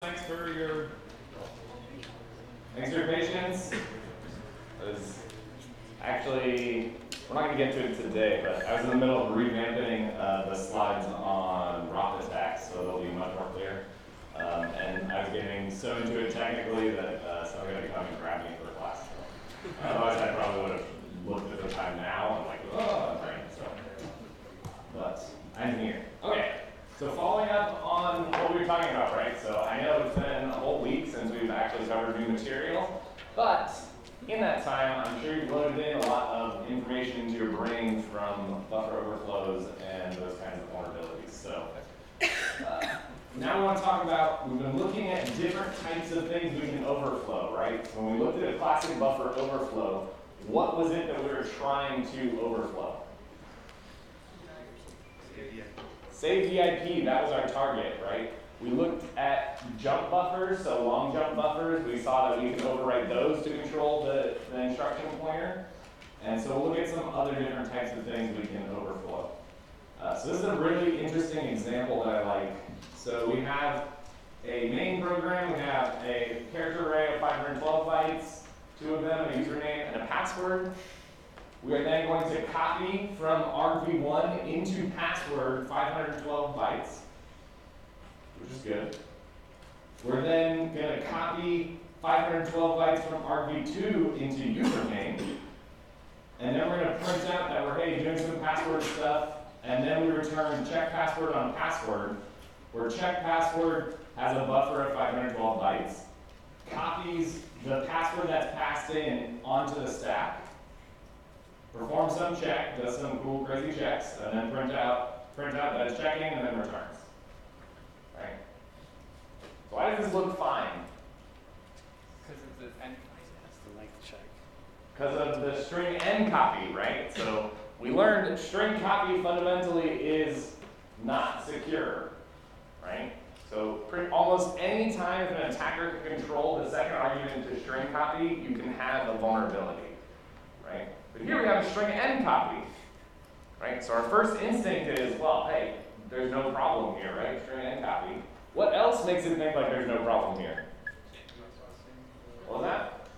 Thanks for your patience. Actually, we're not going to get to it today, but I was in the middle of revamping the slides on rocket attacks, so they'll be much more clear. And I was getting so into it technically that someone's going to come and grab me for class. So, otherwise, I probably would have looked at the time now and like, oh, I'm brain. So, but I'm here. Okay. So following up on what we were talking about, right? So I know it's been a whole week since we've actually covered new material, but in that time, I'm sure you've loaded in a lot of information into your brain from buffer overflows and those kinds of vulnerabilities. So now we want to talk about, we've been looking at different types of things we can overflow, right? So when we looked at a classic buffer overflow, what was it that we were trying to overflow? Save VIP, that was our target, right? We looked at jump buffers, so long jump buffers. We saw that we could overwrite those to control the instruction pointer. And so we'll look at some other different types of things we can overflow. So this is a really interesting example that I like. So we have a main program, we have a character array of 512 bytes, 2 of them, a username and a password. We are then going to copy from argv1 into password 512 bytes, which is good. We're then going to copy 512 bytes from argv2 into username, and then we're going to print out that we're doing some password stuff, and then we return check password on password, where check password has a buffer of 512 bytes, copies the password that's passed in onto the stack, perform some check, does some cool, crazy checks, and then print out that it's checking, and then returns. Right? So why does this look fine? Because of the end has to like check. Because of the string n copy, right? So we learned that string copy fundamentally is not secure, right? So almost any time if an attacker can control the second argument to string copy, you can have a vulnerability, right? But here we have a string n copy, right? So our first instinct is, well, hey, there's no problem here, right? String n copy. What else makes it think like there's no problem here? What was that?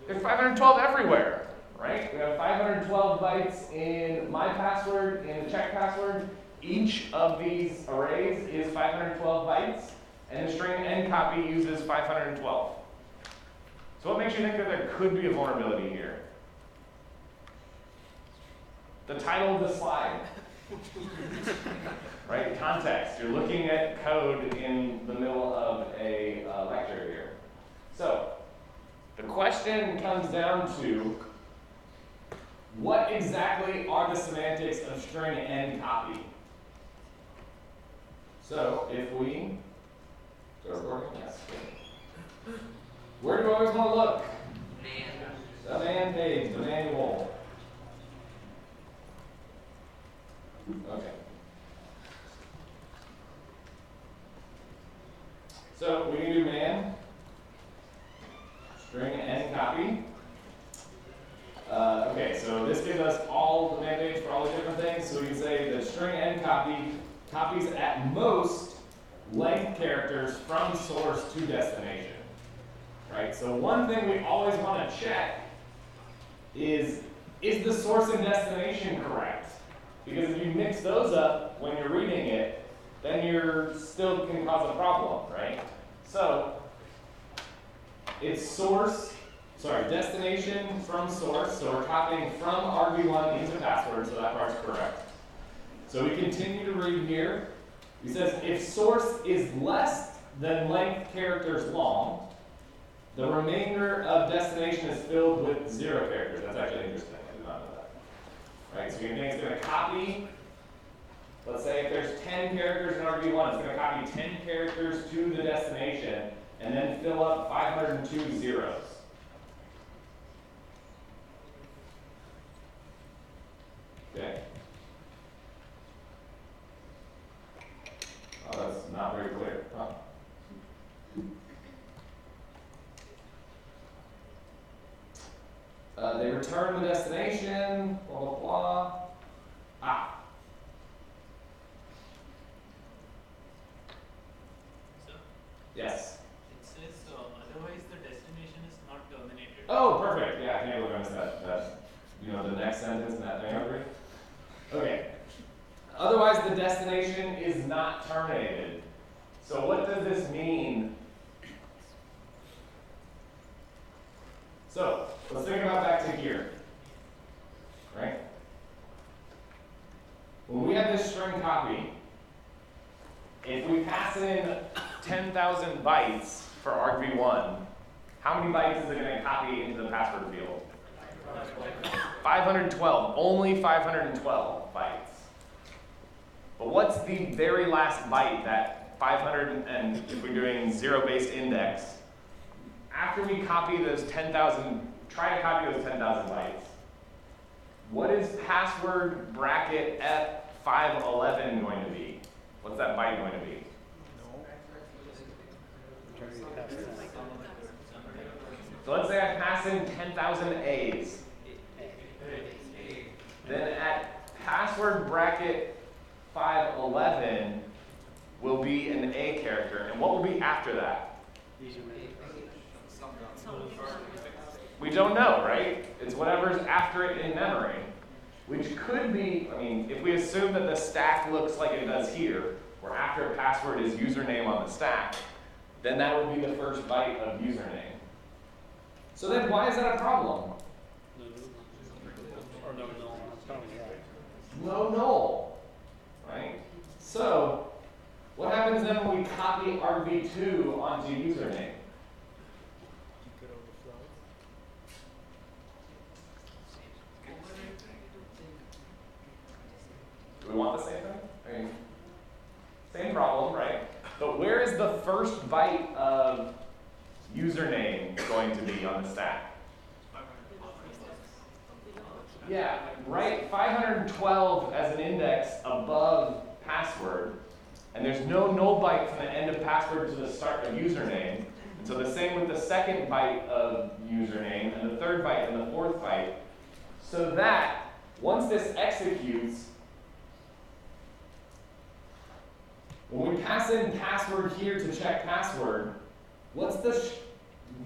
There's 512 everywhere, right? We have 512 bytes in my password, in the check password. Each of these arrays is 512 bytes, and the string n copy uses 512. So what makes you think that there could be a vulnerability here? The title of the slide. Right? Context. You're looking at code in the middle of a lecture here. So the question comes down to, what exactly are the semantics of string n copy? So if we start recording, yes. Where do I always want to look? The man page, the manual. Okay. So we can do man, string n copy. Okay, so this gives us all the man page for all the different things. So we can say that string n copy copies at most length characters from source to destination. Right? So one thing we always want to check is the source and destination correct? Because if you mix those up when you're reading it, then you're still can cause a problem, right? So it's destination from source, so we're copying from argv1 into password, so that part's correct. So we continue to read here. It says if source is less than length characters long, the remainder of destination is filled with 0 characters. That's actually interesting. I did not know that. Right? So you think it's going to copy, let's say if there's 10 characters in argv1, it's going to copy 10 characters to the destination and then fill up 502 zeros. Okay. Oh, that's not very clear. Huh. They return the destination, blah, blah, blah. Ah. Yes. It says otherwise the destination is not terminated. Oh, perfect. Yeah, I can't believe I missed that. You know, the next sentence in that thing over. Okay. Otherwise, the destination is not terminated. So what does this mean? So let's think about back to here, right? When we have this string copy, if we pass in 10,000 bytes for argv1, how many bytes is it going to copy into the password field? 512, only 512 bytes. But what's the very last byte, that 500, and if we're doing zero-based index, after we copy those 10,000, try to copy those 10,000 bytes, what is password bracket F511 going to be? What's that byte going to be? So let's say I pass in 10,000 A's. Then at password bracket 511 will be an A character. And what will be after that? We don't know, right? It's whatever's after it in memory. Which could be, I mean, if we assume that the stack looks like it does here, where after password is username on the stack, then that would be the first byte of username. So then why is that a problem? No null, right? So what happens then when we copy argv2 onto username? Do we want the same thing? I mean, same problem, right? But where is the first byte of username going to be on the stack? Yeah, right, 512 as an index above password, and there's no null byte from the end of password to the start of username. And so the same with the second byte of username, and the third byte, and the fourth byte. So that, once this executes, when we pass in password here to check password, what's the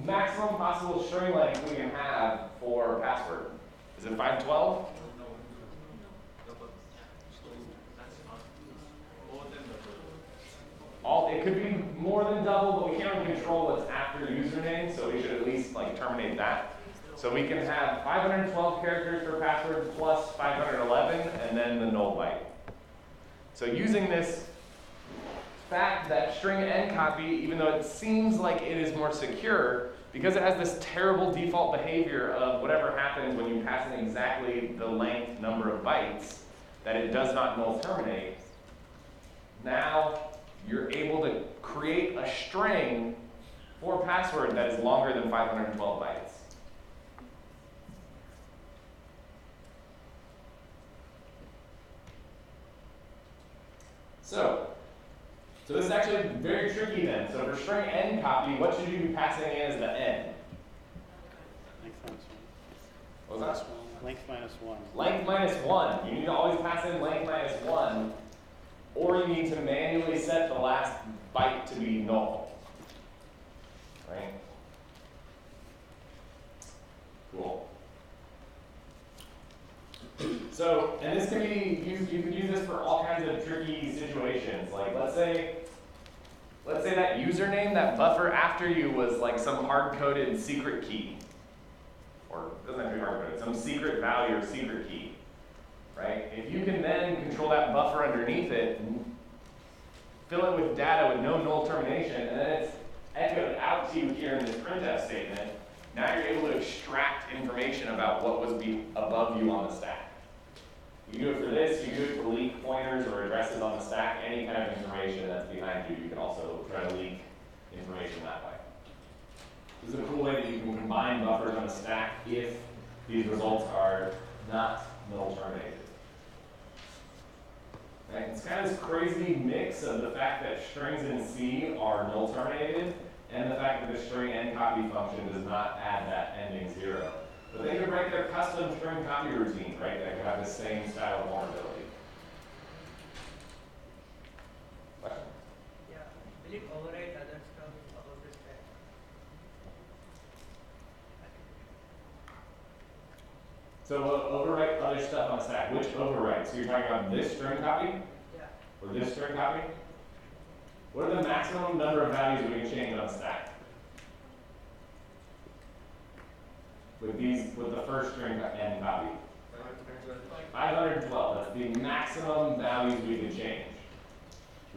maximum possible string length we can have for password? Is it 512? It could be more than double, but we can't really control what's after username, so we should at least terminate that. So we can have 512 characters for password plus 511, and then the null byte. So using this fact that string end copy, even though it seems like it is more secure, because it has this terrible default behavior of whatever happens when you pass in exactly the length number of bytes, that it does not null terminate, now you're able to create a string for password that is longer than 512 bytes. So this is actually very tricky then. So for string end copy, what should you be passing in as the end? What was that? Length minus 1. Length minus 1. You need to always pass in length minus 1, or you need to manually set the last byte to be null. Right? Cool. So, and this can be used, you can use this for all kinds of tricky situations. Like let's say that username, that buffer after you was like some hard-coded secret key. Or it doesn't have to be hard-coded, some secret value or secret key. Right? If you can then control that buffer underneath it, fill it with data with no null termination, and then it's echoed out to you here in this printf statement, now you're able to extract information about what was above you on the stack. You do it for this, you do it for leak pointers or addresses on the stack, any kind of information that's behind you, you can also try to leak information that way. This is a cool way that you can combine buffers on the stack if these results are not null terminated. Right? It's kind of this crazy mix of the fact that strings in C are null terminated and the fact that the string end copy function does not add that ending 0. But they could write their custom string copy routine, right? That could have the same style of vulnerability. Question? Yeah. Will it overwrite other stuff? So we'll overwrite other stuff on the stack. Which overwrite? So you're talking about this string copy? Yeah. Or this string copy? What are the maximum number of values we can change on the stack? With the first string and copy. 512, that's the maximum values we can change.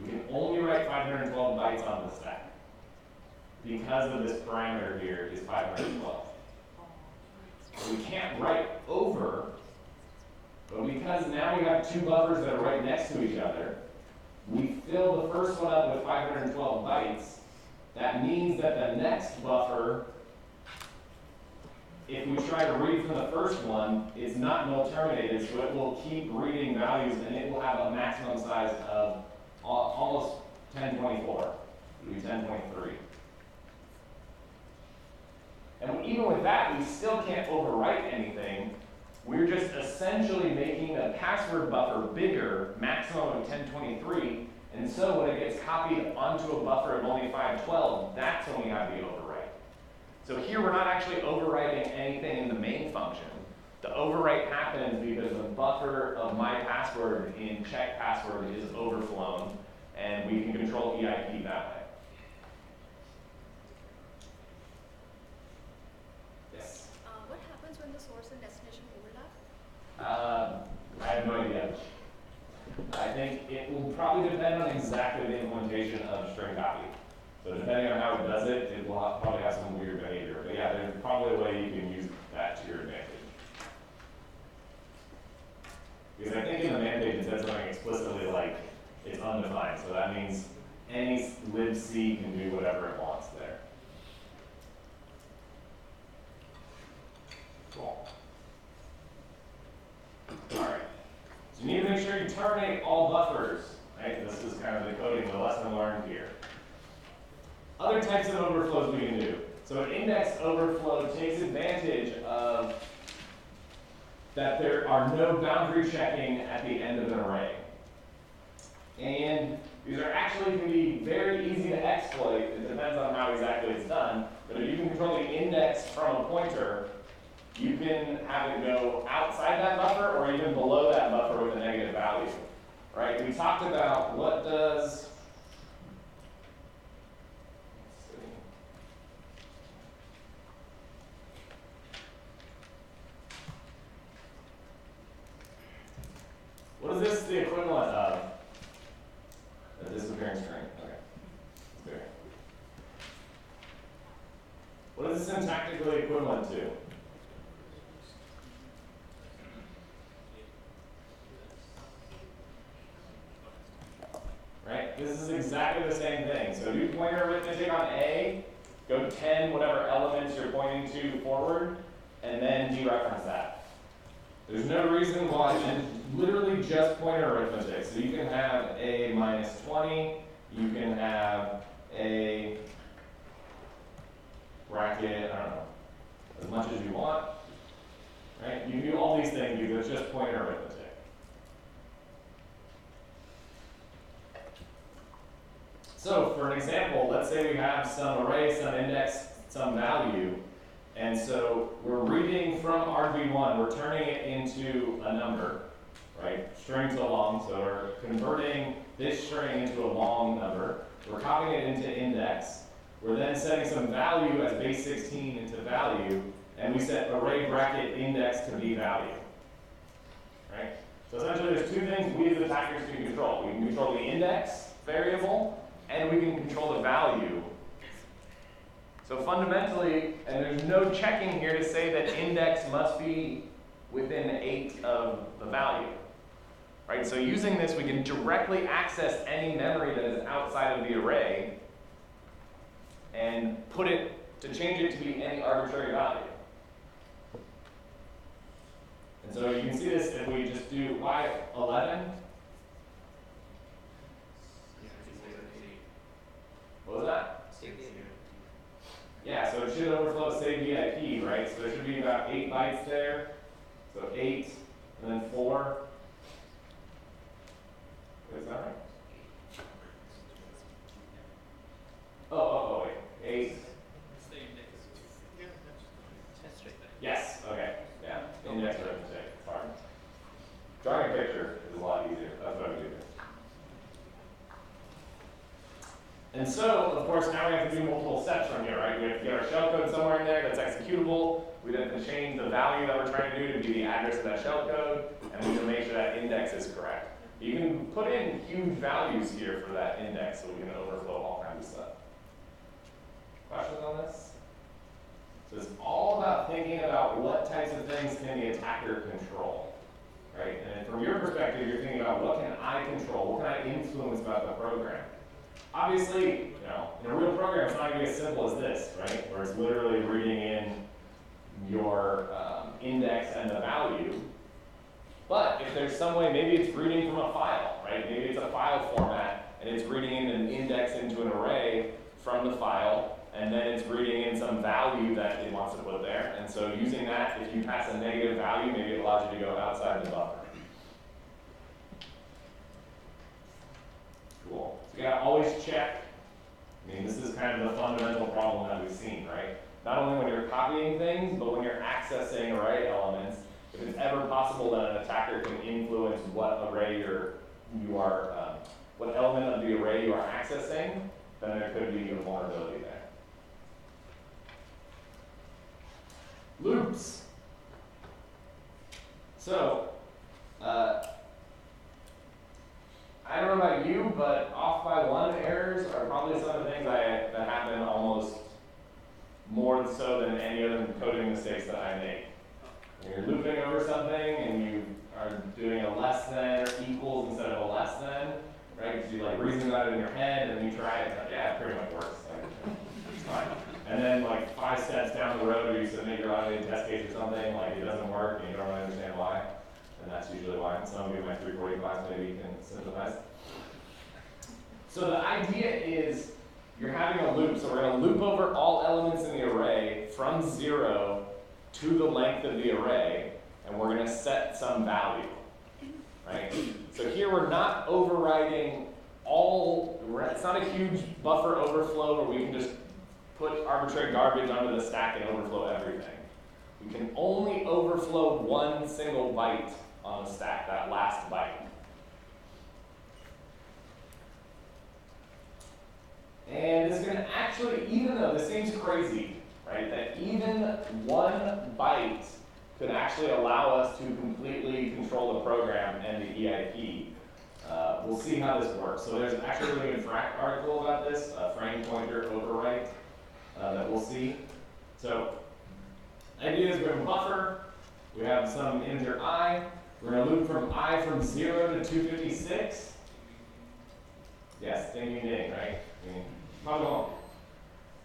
We can only write 512 bytes on the stack. Because of this parameter here is 512. So we can't write over, but because now we have two buffers that are right next to each other, we fill the first one up with 512 bytes. That means that the next buffer, if we try to read from the first one, is not null-terminated, so it will keep reading values, and it will have a maximum size of almost 1024. It'll be 1023. And even with that, we still can't overwrite anything. We're just essentially making the password buffer bigger, maximum of 1023, and so when it gets copied onto a buffer of only 512, that's when we have the overwrite. So here we're not actually overwriting anything in the main function. The overwrite happens because the buffer of my password in check password is overflown, and we can control EIP that way. Yes? What happens when the source and destination overlap? I have no idea. I think it will probably depend on exactly the implementation of string copy. So depending on how it does it, it will probably have some weird behavior. But yeah, there's probably a way you can use that to your advantage. Because I think in the man page it says something explicitly like it's undefined. So that means any libc can do whatever it wants there. Cool. All right. So you need to make sure you terminate all buffers. Right? This is kind of the coding, the lesson learned here. Other types of overflows we can do. So an index overflow takes advantage of that there are no boundary checking at the end of an array. And these are actually can be very easy to exploit. It depends on how exactly it's done. But if you can control the index from a pointer, you can have it go outside that buffer or even below that buffer with a negative value. Right? We talked about what does what is this the equivalent of? A disappearing string. Okay. There. What is this syntactically equivalent to? Right? This is exactly the same thing. So do pointer arithmetic on A, go 10 whatever elements you're pointing to forward, and then dereference that. There's no reason why, and literally just pointer arithmetic. So you can have a minus 20, you can have a bracket, I don't know, as much as you want. Right? You can do all these things because it's just pointer arithmetic. So for an example, let's say we have some array, some index, some value, and so we're reading from argv1, we're turning it into a number, right? String to long, so we're converting this string into a long number. We're copying it into index. We're then setting some value as base 16 into value, and we set array bracket index to be value, right? So essentially there's two things we as attackers can control. We can control the index variable, and we can control the value. So fundamentally, and there's no checking here to say that index must be within 8 of the value. Right? So using this, we can directly access any memory that is outside of the array and put it, to change it to be any arbitrary value. And so you can see this if we just do Y11. What was that? Yeah, so it should overflow save VIP, right? So there should be about 8 bytes there. So 8, and then 4. Is that right? Oh, wait. 8. It's the index. That's right. Yes, okay. Yeah, index arithmetic. And so, of course, now we have to do multiple steps from here, right? We have to get our shellcode somewhere in there that's executable. We have to change the value that we're trying to do to be the address of that shellcode, and we can make sure that index is correct. You can put in huge values here for that index so we can overflow all kinds of stuff. Questions on this? So it's all about thinking about what types of things can the attacker control, right? And from your perspective, you're thinking about what can I control, what can I influence about the program? Obviously, in a real program, it's not going to be as simple as this, right? Where it's literally reading in your index and the value. But if there's some way, maybe it's reading from a file, right? Maybe it's a file format, and it's reading in an index into an array from the file, and then it's reading in some value that it wants to put there. And so using that, if you pass a negative value, maybe it allows you to go outside the buffer. Cool. So you gotta always check. I mean, this is kind of the fundamental problem that we've seen, right? Not only when you're copying things, but when you're accessing array elements, if it's ever possible that an attacker can influence what array what element of the array you are accessing, then there could be a vulnerability there. Loops. So, I don't know about you, but off by one errors are probably some of the things that happen almost more so than any other coding mistakes that I make. When you're looping over something and you are doing a less than or equals instead of a less than, right? Because you like reason about it in your head and then you try it, and yeah, it pretty much works. It's fine. And then like 5 steps down the road, or you submit your automated test case or something, like it doesn't work and you don't really understand why. And that's usually why. Some of you in my 340 class maybe you can sympathize. So the idea is you're having a loop, so we're going to loop over all elements in the array from 0 to the length of the array, and we're going to set some value, right? So here we're not overriding it's not a huge buffer overflow where we can just put arbitrary garbage onto the stack and overflow everything. We can only overflow one single byte on the stack, that last byte. And it's going to actually, even though this seems crazy, right, that even one byte could actually allow us to completely control the program and the EIP. We'll see how this works. So there's actually a really good FRAC article about this, frame pointer overwrite, that we'll see. So the idea is we have a buffer, we have some integer I, we're going to loop from I from 0 to 256. Yes, ding ding ding, right? I mean, probably won't.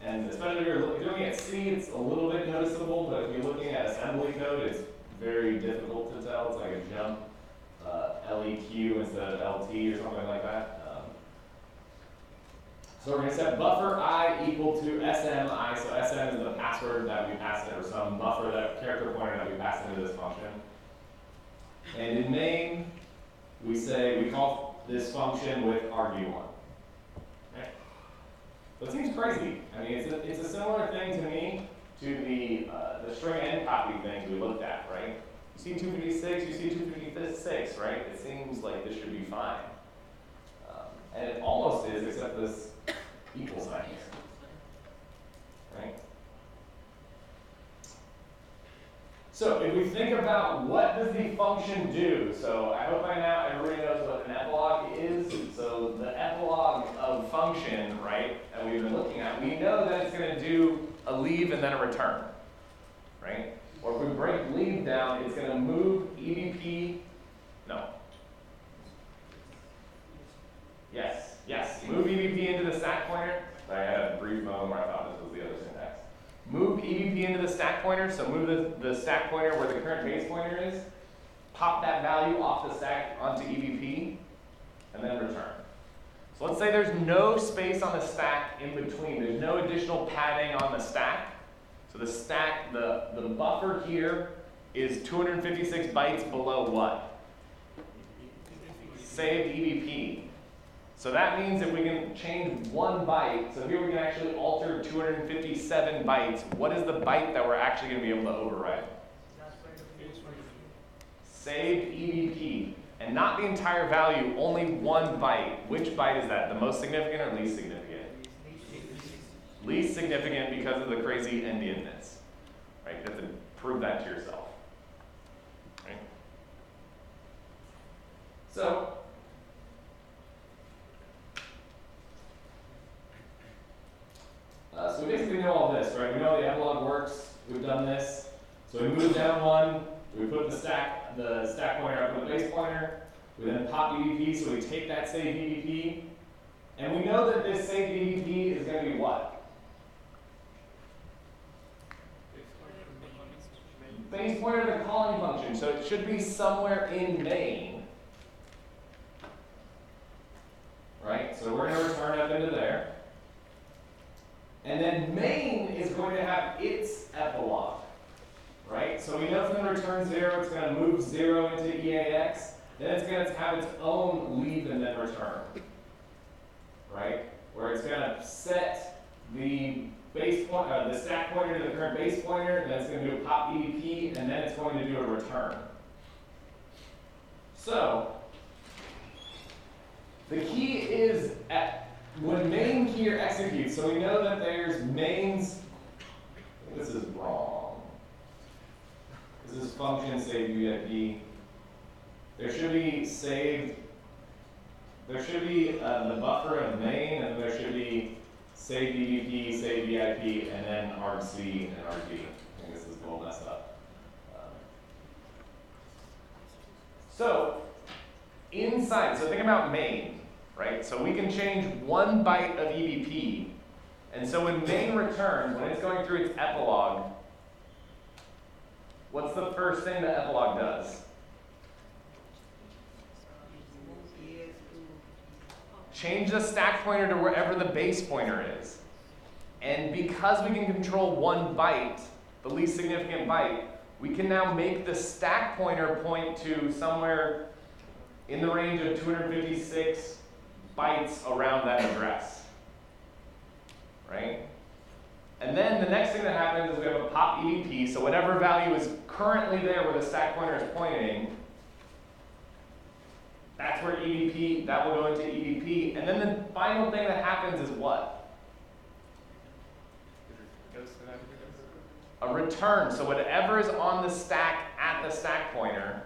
And especially if you're doing it at C, it's a little bit noticeable, but if you're looking at assembly code, it's very difficult to tell. It's like a jump LEQ instead of LT or something like that. So we're going to set buffer I equal to SMI. So SM is the password that we pass in, or some buffer, that character pointer that we pass into this function. And in main, we call this function with argue1. Okay? So it seems crazy. I mean, it's a similar thing to me to the string end copy things we looked at, right? You see 256, you see 256, right? It seems like this should be fine. And it almost is, except this equal sign here, right? So if we think about what does the function do, so I hope by now everybody knows what an epilogue is. So the epilogue of function, right, that we've been looking at, we know that it's going to do a leave and then a return, right? Or if we break leave down, it's going to move EBP, move EBP into the stack pointer. I had a brief moment where I thought this was the other syntax. Move EBP into the stack pointer, so move the stack pointer where the current base pointer is, pop that value off the stack onto EBP, and then return. So let's say there's no space on the stack in between. There's no additional padding on the stack. So the stack, the buffer here is 256 bytes below what? Saved EBP. So that means if we can change 1 byte, so here we can actually alter 257 bytes, what is the byte that we're actually going to be able to override? Saved EBP. And not the entire value, only 1 byte. Which byte is that? The most significant or least significant? least significant because of the crazy endianness. Right? You have to prove that to yourself. Right? So we basically know all this, right? We know the epilogue works. We've done this. So we move down one. We put the stack pointer up with the base pointer. We then pop EVP, so we take that save EVP. And we know that this save EVP is going to be what? Base pointer to the calling function. So it should be somewhere in main. Right? So we're going to return up into there. And then main is going to have its epilogue. Right? So we know it's going to return 0, it's going to move 0 into EAX, then it's going to have its own leave and then return. Right? Where it's going to set the the stack pointer to the current base pointer, then it's going to do a pop EVP, and then it's going to do a return. So the key is when main here executes, so we know that there's mains, this is wrong. This is function save VIP. There should be saved, there should be the buffer of main, and there should be save EVP, save VIP, and then argc and arg. I think this is a little messed up. So inside, so think about main, right? So we can change 1 byte of EVP, and so when main returns, when it's going through its epilogue, what's the first thing the epilogue does? Change the stack pointer to wherever the base pointer is. And because we can control 1 byte, the least significant byte, we can now make the stack pointer point to somewhere in the range of 256 bytes around that address. Right? And then the next thing that happens is we have a pop EVP, so whatever value is currently there where the stack pointer is pointing, that's where EVP, that will go into EVP. And then the final thing that happens is what? A return. So whatever is on the stack at the stack pointer,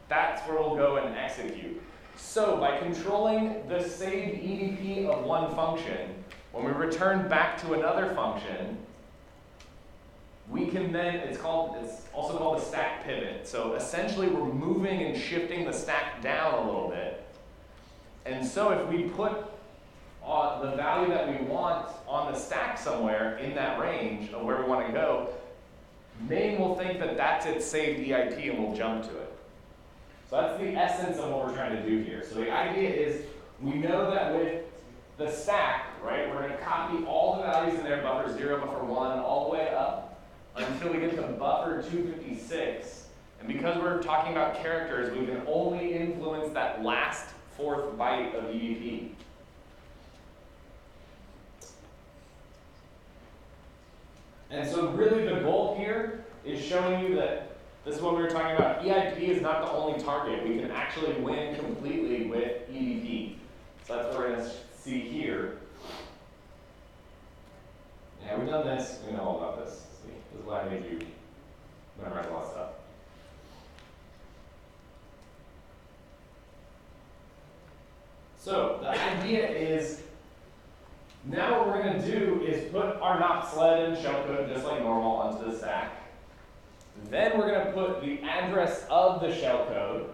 that's where we'll go and execute. So by controlling the saved EVP of one function, when we return back to another function, we can then, it's also called the stack pivot. So essentially we're moving and shifting the stack down a little bit. And so if we put the value that we want on the stack somewhere in that range of where we want to go, main will think that that's its saved EIP and will jump to it. So that's the essence of what we're trying to do here. So the idea is we know that with the stack, right, we're going to copy all the values in there, buffer 0, buffer 1, all the way up until we get to buffer 256. And because we're talking about characters, we can only influence that last 4th byte of EVP. And so really the goal here is showing you that this is what we were talking about. EIP is not the only target. We can actually win completely with EVP. So that's what we're going to see here. Yeah, we've done this. We know all about this. See, this is why I made you memorize a lot of stuff. So the idea is, now what we're going to do is put our not sled and shellcode just like normal onto the stack. Then we're going to put the address of the shellcode,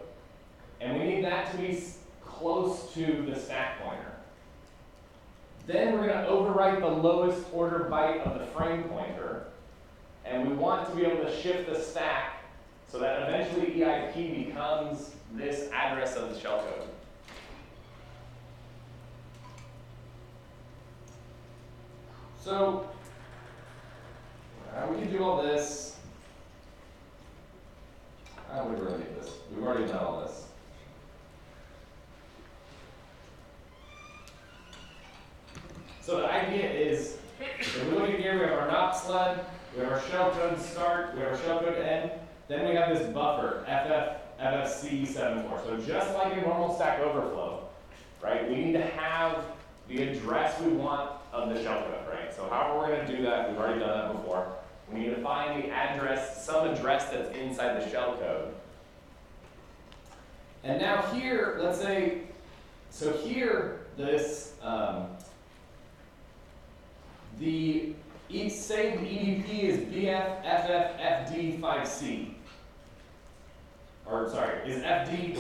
and we need that to be close to the stack pointer. Then we're going to overwrite the lowest order byte of the frame pointer, and we want to be able to shift the stack so that eventually EIP becomes this address of the shellcode. So we can do all this. We really need this. We've already done all this. So the idea is, if we look at here, we have our not sled, we have our shellcode start, we have our shellcode end, then we have this buffer, FFC 74. So just like a normal Stack Overflow, right? We need to have the address we want of the shellcode, right? So however we're going to do that, we've already done that before. We need to find the address, some address that's inside the shellcode. And now here, let's say, so here, this, say the EDP is BFFFD5C. Or sorry, is FD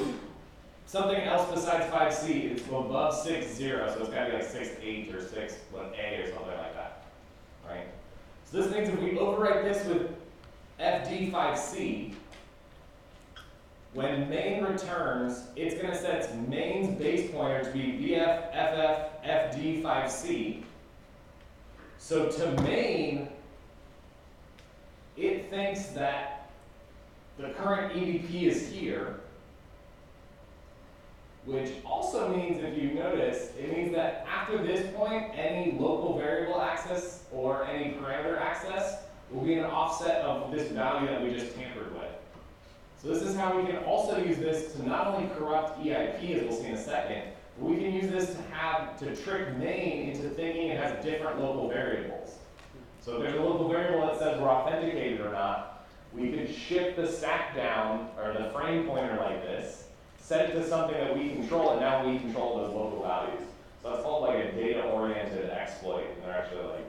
something else besides 5C? It's above 6.0, so it's got to be like 6.8 or 6.A or something like that, right? So this means if we overwrite this with FD5C, when main returns, it's going to set its main's base pointer to be BFFFD5C. So to main, it thinks that the current EDP is here, which also means, if you notice, it means that after this point, any local variable access or any parameter access will be an offset of this value that we just tampered with. So this is how we can also use this to not only corrupt EIP, as we'll see in a second, but we can use this to trick main into thinking it has different local variables. So if there's a local variable that says we're authenticated or not, we could shift the stack down, or the frame pointer like this, set it to something that we control, and now we control those local values. So that's called like a data-oriented exploit. And they're actually like,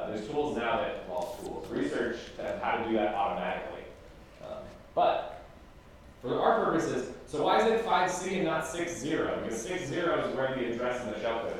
there's tools now that, well, research how to do that automatically. But for our purposes, so why is it 5C and not 6.0? Because 6.0 is where the address in the shellcode is.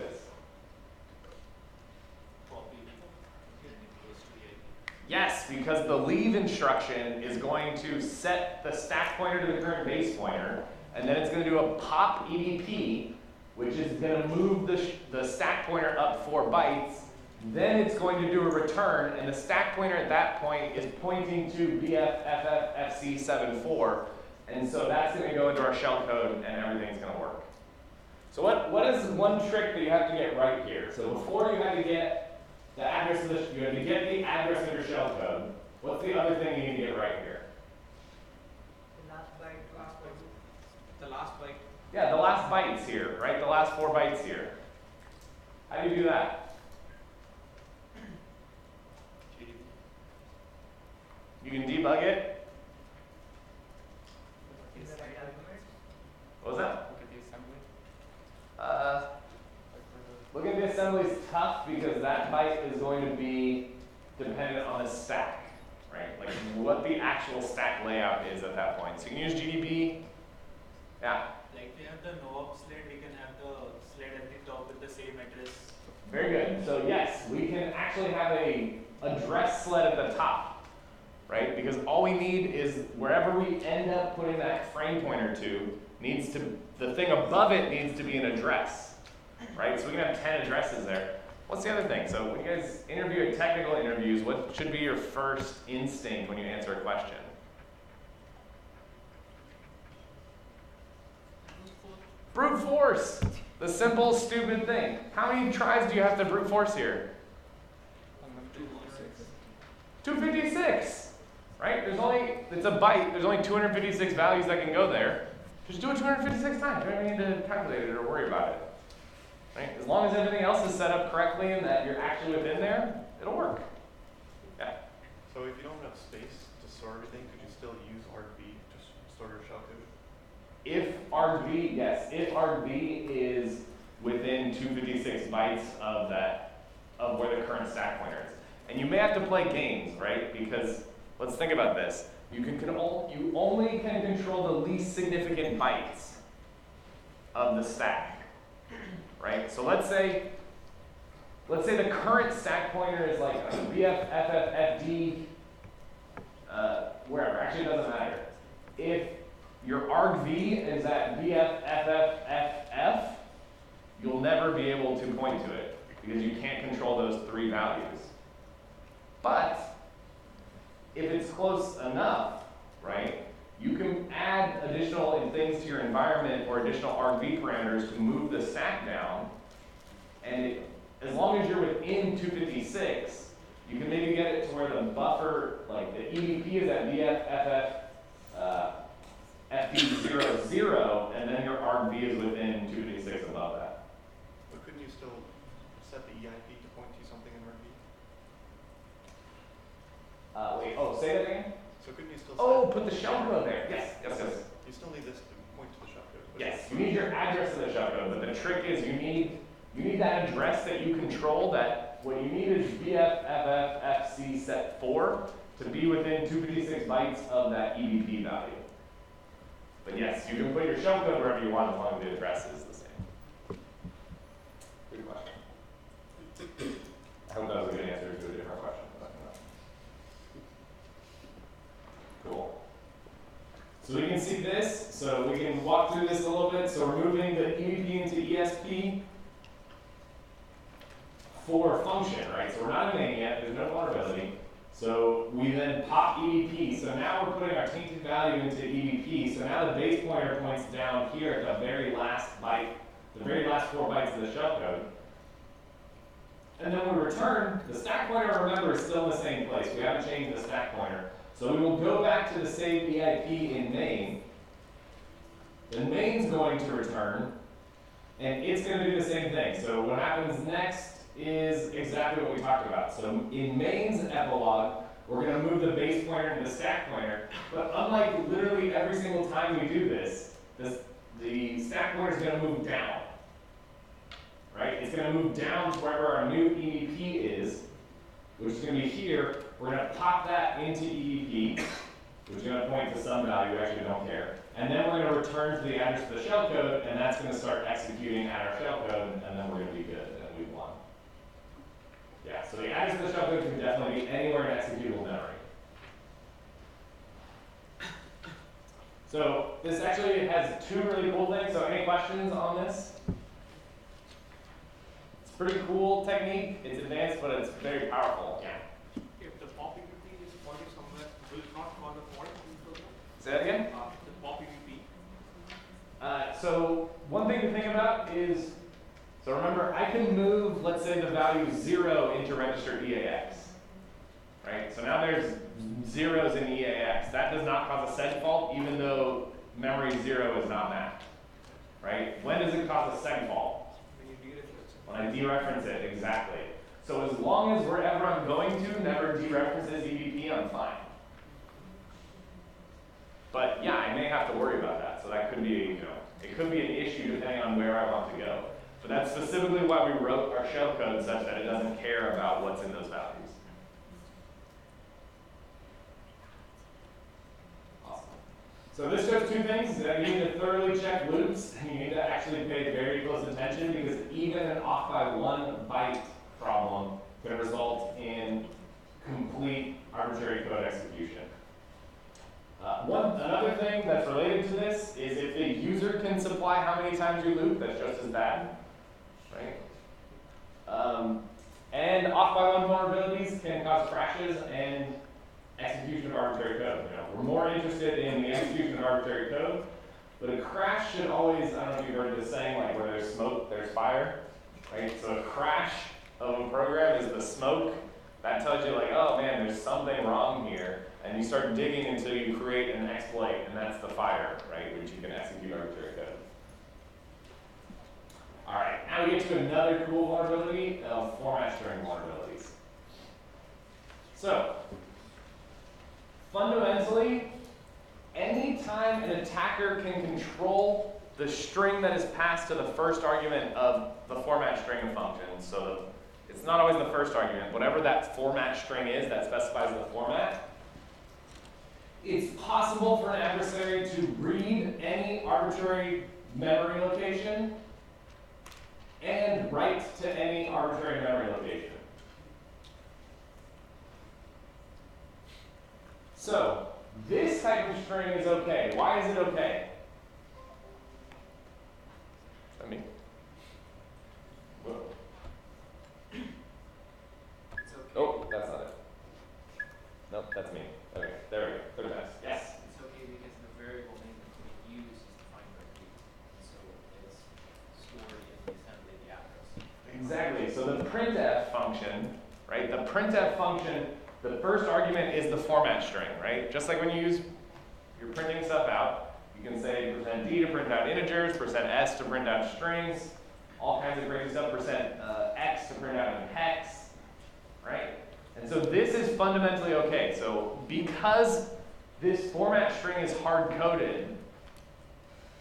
Yes, because the leave instruction is going to set the stack pointer to the current base pointer, and then it's going to do a pop EDP, which is going to move the stack pointer up 4 bytes. Then it's going to do a return, and the stack pointer at that point is pointing to BFFFC74, and so that's going to go into our shellcode, and everything's going to work. So what is one trick that you have to get right here? So before you had to get the address of you had to get the address of your shellcode. What's the other thing you need to get right here? The last byte. Yeah, the last bytes here, right? The last 4 bytes here. How do you do that? You can debug it. What was that? Look at the assembly. Look at the assembly is tough because that byte is going to be dependent on the stack, right? Like what the actual stack layout is at that point. So you can use GDB. Yeah. Like we have the no-op sled, we can have the sled at the top with the same address. Very good. So yes, we can actually have a address sled at the top, right? Because all we need is wherever we end up putting that frame pointer to the thing above it needs to be an address, right? So we can have 10 addresses there. What's the other thing? So when you guys interview at technical interviews, what should be your first instinct when you answer a question? Brute force. The simple, stupid thing. How many tries do you have to brute force here? 256, right? It's a byte, there's only 256 values that can go there. Just do it 256 times. You don't even need to calculate it or worry about it. Right? As long as everything else is set up correctly and that you're actually within there, it'll work. Yeah? So if you don't have space to store everything, could you still use argv to store your shellcode? If argv, yes. If argv is within 256 bytes of where the current stack pointer is. And you may have to play games, right? Because let's think about this. You only can control the least significant bytes of the stack, right? So let's say the current stack pointer is like BFFFD, wherever. Actually, it doesn't matter. If your argv is at BFFFF, you'll never be able to point to it because you can't control those 3 values. But if it's close enough, right, you can add additional things to your environment or additional argv parameters to move the stack down. And as long as you're within 256, you can maybe get it to where the buffer, like the EDP is at BFFFD00, and then your argv is within 256 above that. But couldn't you still set the EIP to point to something in RB? Wait, oh, say that again? So couldn't you still Oh, set? put the shellcode there. Yes, yes, yes. You still need this to point to the shellcode. Yes, you need your address to the shellcode, but the trick is you need that address that you control. That what you need is BFFFC set 4 to be within 256 bytes of that EBP value. But yes, you can put your shellcode wherever you want as long as the address is the same. Good question. I hope that was a good answer to a different question. Cool. So we can see this, so we can walk through this a little bit. So we're moving the EBP into ESP for function, right? So we're not in main yet, there's no vulnerability. So we then pop EBP. So now we're putting our tainted value into EBP. So now the base pointer points down here at the very last byte, the very last 4 bytes of the shellcode. And then when we return, the stack pointer, remember, is still in the same place. We haven't changed the stack pointer. So we will go back to the save EIP in main. The main's going to return, and it's going to do the same thing. So what happens next is exactly what we talked about. So in main's epilogue, we're going to move the base pointer to the stack pointer. But unlike literally every single time we do this, the stack pointer is going to move down. Right? It's going to move down to wherever our new EBP is, which is going to be here. We're going to pop that into EBP, which is going to point to some value. We actually don't care. And then we're going to return to the address of the shellcode, and that's going to start executing at our shellcode, and then we're going to be good, and we've won. Yeah, so the address of the shellcode can definitely be anywhere in executable memory. So this actually has 2 really cool things. So any questions on this? It's a pretty cool technique. It's advanced, but it's very powerful. Yeah. If the pop EVP is pointing somewhere, will it not cause a fault in the program? Say that again? The pop EVP. So one thing to think about is, so remember, I can move, let's say, the value 0 into register EAX. Right? So now there's zeros in EAX. That does not cause a seg fault, even though memory 0 is not mapped. Right? When does it cause a seg fault? When I dereference it, exactly. So as long as wherever I'm going to never dereferences EBP, I'm fine. But yeah, I may have to worry about that. So that could be, it could be an issue depending on where I want to go. But that's specifically why we wrote our shellcode such that it doesn't care about what's in those values. Awesome. So this shows 2 things. That you need to thoroughly check loops, and you need to actually pay very close attention, because even an off by 1 byte problem can result in complete arbitrary code execution. Another thing that's related to this is if the user can supply how many times you loop, that's just as bad, right? And off by 1 vulnerabilities can cause crashes and execution of arbitrary code. We're more interested in the execution of arbitrary code, but a crash should always, I don't know if you've heard this saying, like where there's smoke, there's fire, right? So a crash of a program is the smoke. That tells you like, oh man, there's something wrong here. And you start digging until you create an exploit, and that's the fire, right, which you can execute arbitrary code. All right, now we get to another cool vulnerability of format string vulnerabilities. So, fundamentally, anytime an attacker can control the string that is passed to the first argument of the format string function, so it's not always the first argument, whatever that format string is that specifies the format, it's possible for an adversary to read any arbitrary memory location and write to any arbitrary memory location. So, this type of string is okay. Why is it okay? Is that me? Whoa. It's okay. Oh, that's not it. Nope, that's me. Okay, there we go. Third best. Yes? It's okay because the variable name that we use is defined by key. So it's stored in the assembly of the address. Exactly. So the printf function, right? The printf function, the first argument is the format string, right? Just like when you're printing stuff out, you can say %d to print out integers, %s to print out strings. all kinds of crazy stuff, %x to print out in hex, right? And so this is fundamentally okay. So because this format string is hard-coded,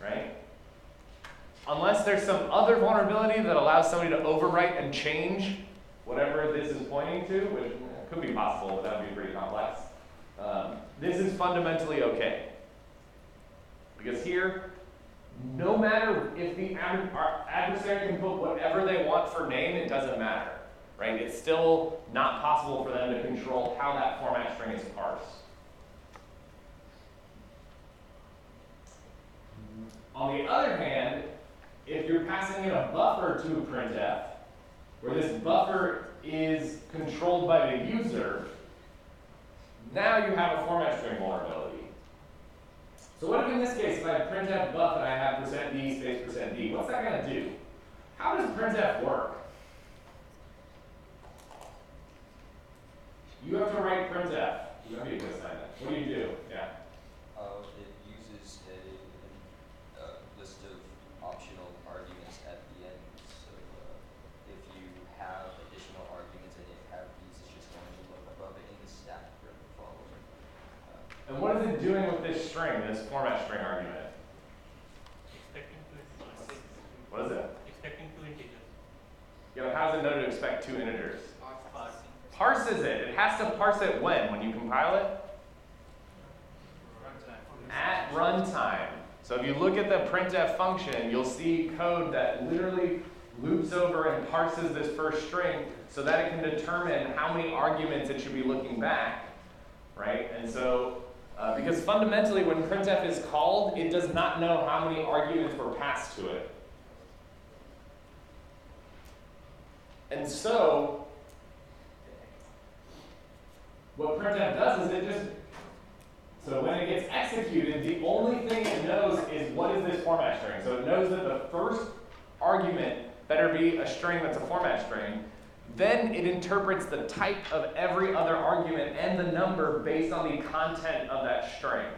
right? Unless there's some other vulnerability that allows somebody to overwrite and change whatever this is pointing to, which could be possible, but that would be pretty complex. This is fundamentally okay. Because here, no matter if the adversary can put whatever they want for name, it doesn't matter, right? It's still not possible for them to control how that format string is parsed. On the other hand, if you're passing in a buffer to a printf, where this buffer is controlled by the user, now you have a format string vulnerability. So what if in this case, if I printf buff and I have %d space %d, what's that going to do? How does printf work? You have to write printf. You have to be a good sign that. What do you do? Yeah. It uses a list of optional arguments at the end. So if you have additional arguments and you have these, it's just going to look above it in the stack for the following. And what is it doing with this string, this format string argument? Expecting two integers. What is it? Expecting two integers. Yeah, but how does it know to expect 2 integers? Parsing. Parses it. It has to parse it when you compile it? Runtime. At runtime. So if you look at the printf function, you'll see code that literally loops over and parses this first string so that it can determine how many arguments it should be looking back, right? And so, because fundamentally when printf is called, it does not know how many arguments were passed to it. And so, what printf does is it just, so when it gets executed, the only thing it knows is what is this format string. So it knows that the first argument better be a string that's a format string. Then it interprets the type of every other argument and the number based on the content of that string.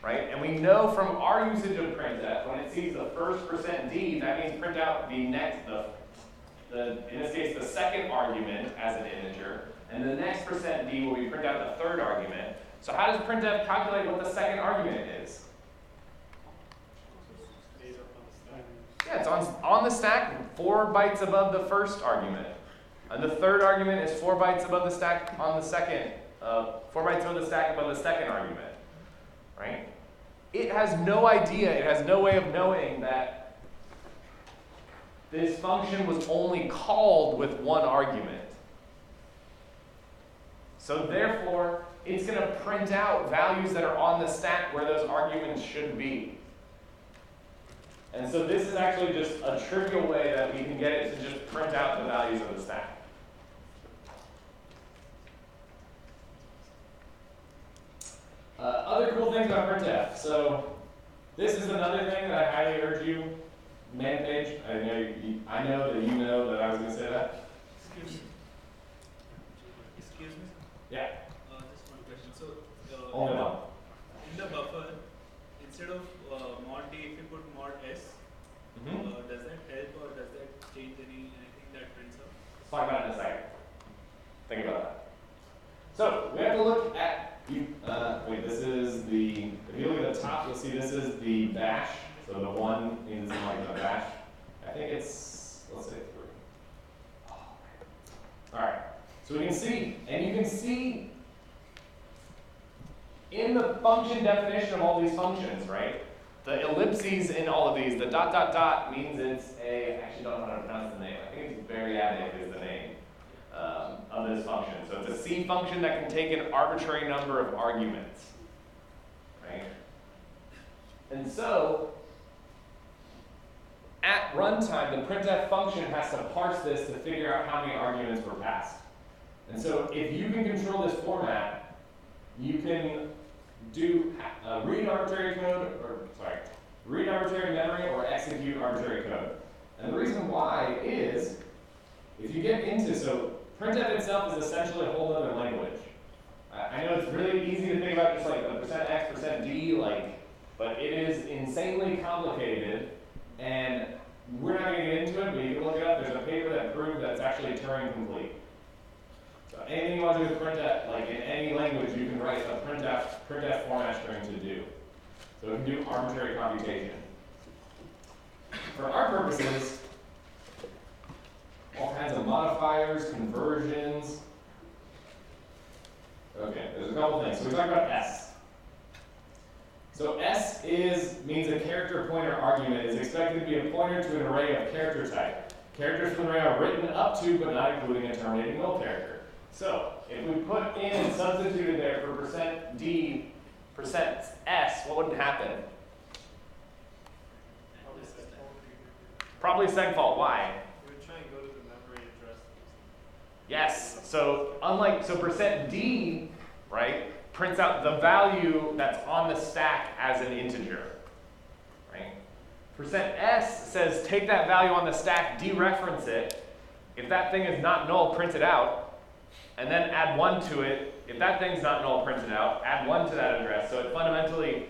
Right? And we know from our usage of printf, when it sees the first %d, that means print out the next, in this case, the second argument as an integer. And the next %d will be print out the third argument. So how does printf calculate what the second argument is? Yeah, it's on the stack 4 bytes above the first argument. And the third argument is 4 bytes above the stack on the second, 4 bytes above the stack above the second argument. Right? It has no idea, it has no way of knowing that this function was only called with one argument. So therefore, it's going to print out values that are on the stack where those arguments should be. And so this is actually just a trivial way that we can get it to just print out the values of the stack. Other cool things about printf. So this is another thing that I highly urge you, man page. I know that you know that I was going to say that. Excuse me. Yeah. Just one question. So Only one. in the buffer, instead of mod d, if you put mod s, does that help or does that change anything that prints out? Let's talk about it in a second. Think about that. So we have to look at, wait, this is the, if you look at the top, you'll see this is the bash. So the one means like the bash. I think it's, let's say 3. All right. So we can see, and you can see in the function definition of all these functions, right? The ellipses in all of these, the ... means it's a, I actually don't know how to pronounce the name. I think it's variadic is the name of this function. So it's a C function that can take an arbitrary number of arguments, right? And so, at runtime, the printf function has to parse this to figure out how many arguments were passed. And so if you can control this format, you can do read arbitrary memory or execute arbitrary code. And the reason why is, if you get into, so printf itself is essentially a whole other language. I know it's really easy to think about just like the %x, %d, but it is insanely complicated, and we're not going to get into it, but you can look it up. There's a paper that proved that it's actually Turing complete. So anything you want to do with printf, like in any language, you can write a printf format string to do. So it can do arbitrary computation. For our purposes, all kinds of modifiers, conversions. Okay, there's a couple things. So we talked about S. So S means a character pointer argument is expected to be a pointer to an array of character type. Characters from the array are written up to but not including a terminating null character. So if we put in and substituted there for %d, %s, what would happen? Probably segfault. Why? You would try and go to the memory address. Yes. So %d, right, prints out the value that's on the stack as an integer, right? %s says take that value on the stack, dereference it. If that thing is not null, print it out, and then add 1 to it. If that thing's not null, print it out. Add 1 to that address. So it fundamentally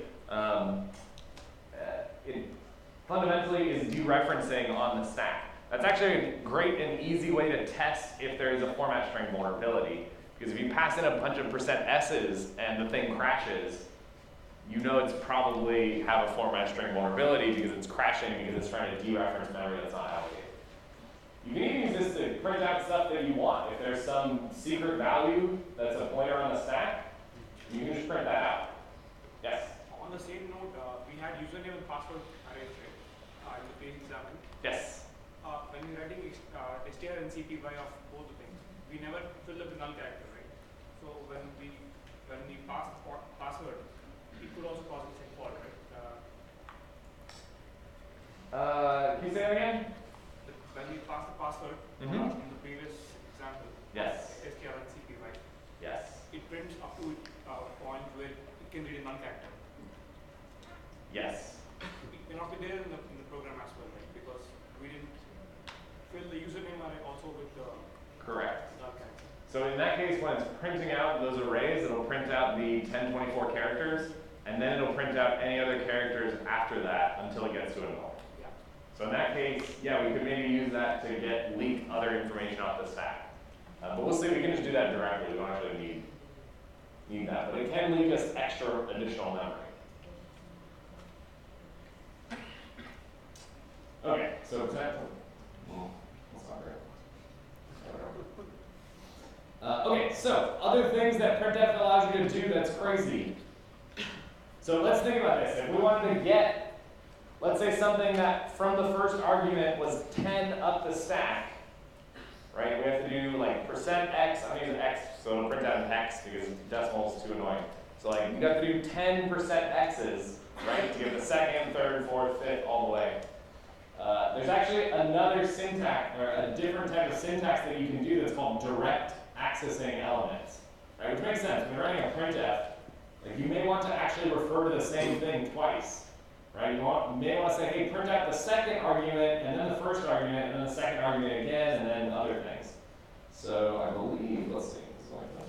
is dereferencing on the stack. That's actually a great and easy way to test if there is a format string vulnerability. Because if you pass in a bunch of %s's and the thing crashes, you know it's probably have a format string vulnerability because it's crashing because it's trying to dereference memory that's not allocated. You can even use this to print out stuff that you want. If there's some secret value that's a pointer on the stack, you can just print that out. Yes? On the same note, we had username and password arrays, right? In the base example. Yes. When we're writing str and cpy of both the things, we never fill up the null character, right? So when we pass the password, it could also cause a segfault, right? Can you say that again? When we pass the password Mhm. in the previous example, Yes. str and cpy, Yes. it prints up to a point where it can read a null character. Yes. It may not be there in the program as well, right? Because we didn't fill the username array also with the Correct. null character. So in that case, when it's printing out those arrays, it'll print out the 1024 characters, and then it'll print out any other characters after that until it gets to a null. Yeah. So in that case, yeah, we could maybe use that to leak other information off the stack. But we'll see, we can just do that directly. We don't actually need that. But it can leak us extra additional memory. Okay, so example. That's not great. Okay, so other things that printf allows you to do that's crazy. So let's think about this. If we wanted to get, let's say something that from the first argument was 10 up the stack, right? We have to do like %x, I'm using x, so it'll print out in hex because decimal is too annoying. So like you have to do 10% x's, right, to get the second, third, fourth, fifth, all the way. There's actually another syntax, or a different type of syntax that you can do that's called direct accessing elements, right? Which makes sense. When you're running a printf, like you may want to actually refer to the same thing twice, right? You may want to say, hey, print out the second argument, and then the first argument, and then the second argument again, and then other things. So I believe, let's see, this is like this.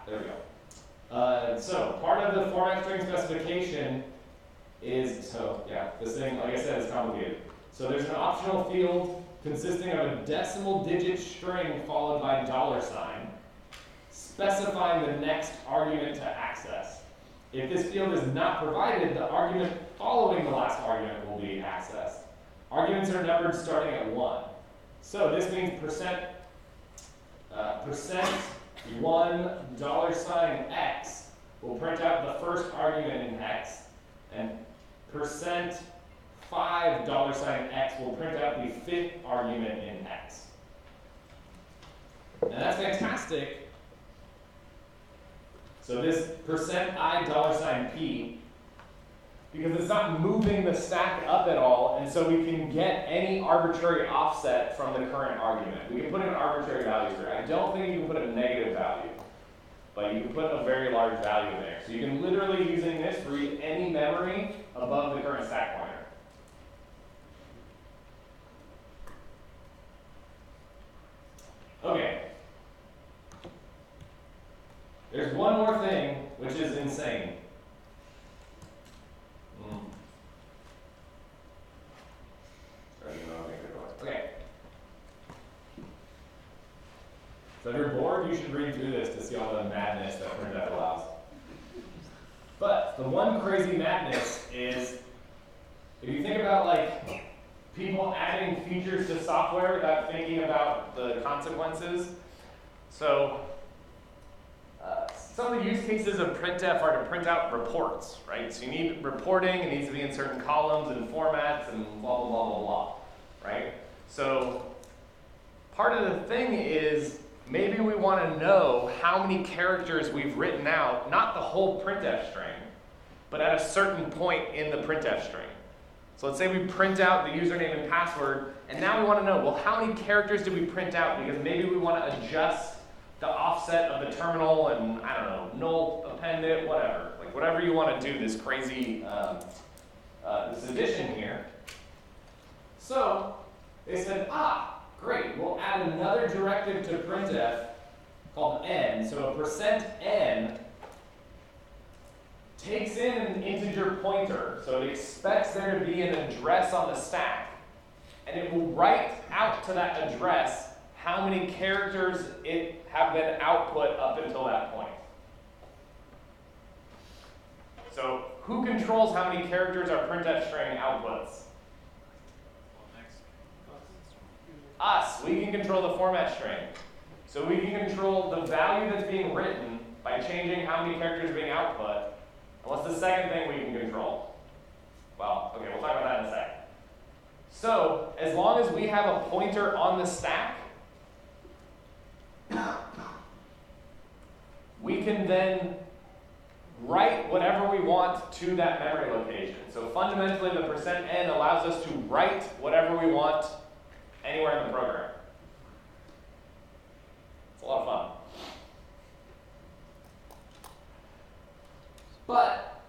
There we go. So part of the format string specification is, so yeah, this thing, like I said, is complicated. So there's an optional field consisting of a decimal digit string followed by $, specifying the next argument to access. If this field is not provided, the argument following the last argument will be accessed. Arguments are numbered starting at 1. So this means %1 $x will print out the first argument in hex, and %5 $x will print out the fifth argument in hex. And that's fantastic. So this %I$P, because it's not moving the stack up at all, and so we can get any arbitrary offset from the current argument. We can put in arbitrary values there. I don't think you can put a negative value, but you can put a very large value there. So you can literally, using this, read any memory above the current stack pointer. Okay. There's one more thing, which is insane. So if you're bored, you should read through this to see all the madness that printf allows. But the one crazy madness is, if you think about like people adding features to software without thinking about the consequences. So some of the use cases of printf are to print out reports, right? So you need reporting, it needs to be in certain columns and formats and blah, blah, blah, blah, blah, right? So part of the thing is maybe we want to know how many characters we've written out, not the whole printf string, but at a certain point in the printf string. So let's say we print out the username and password, and now we want to know, well, how many characters did we print out? Because maybe we want to adjust the offset of the terminal and, I don't know, null, append it, whatever. Like whatever you want to do, this crazy, this addition here. So they said, great, we'll add another directive to printf called n. So a %n takes in an integer pointer, so it expects there to be an address on the stack, and it will write out to that address how many characters it have been output up until that point. So who controls how many characters our printf string outputs? Us. We can control the format string. So we can control the value that's being written by changing how many characters are being output. And what's the second thing we can control? Well, okay, we'll talk about that in a second. So as long as we have a pointer on the stack, we can then write whatever we want to that memory location. So fundamentally, the %n allows us to write whatever we want anywhere in the program. It's a lot of fun. But,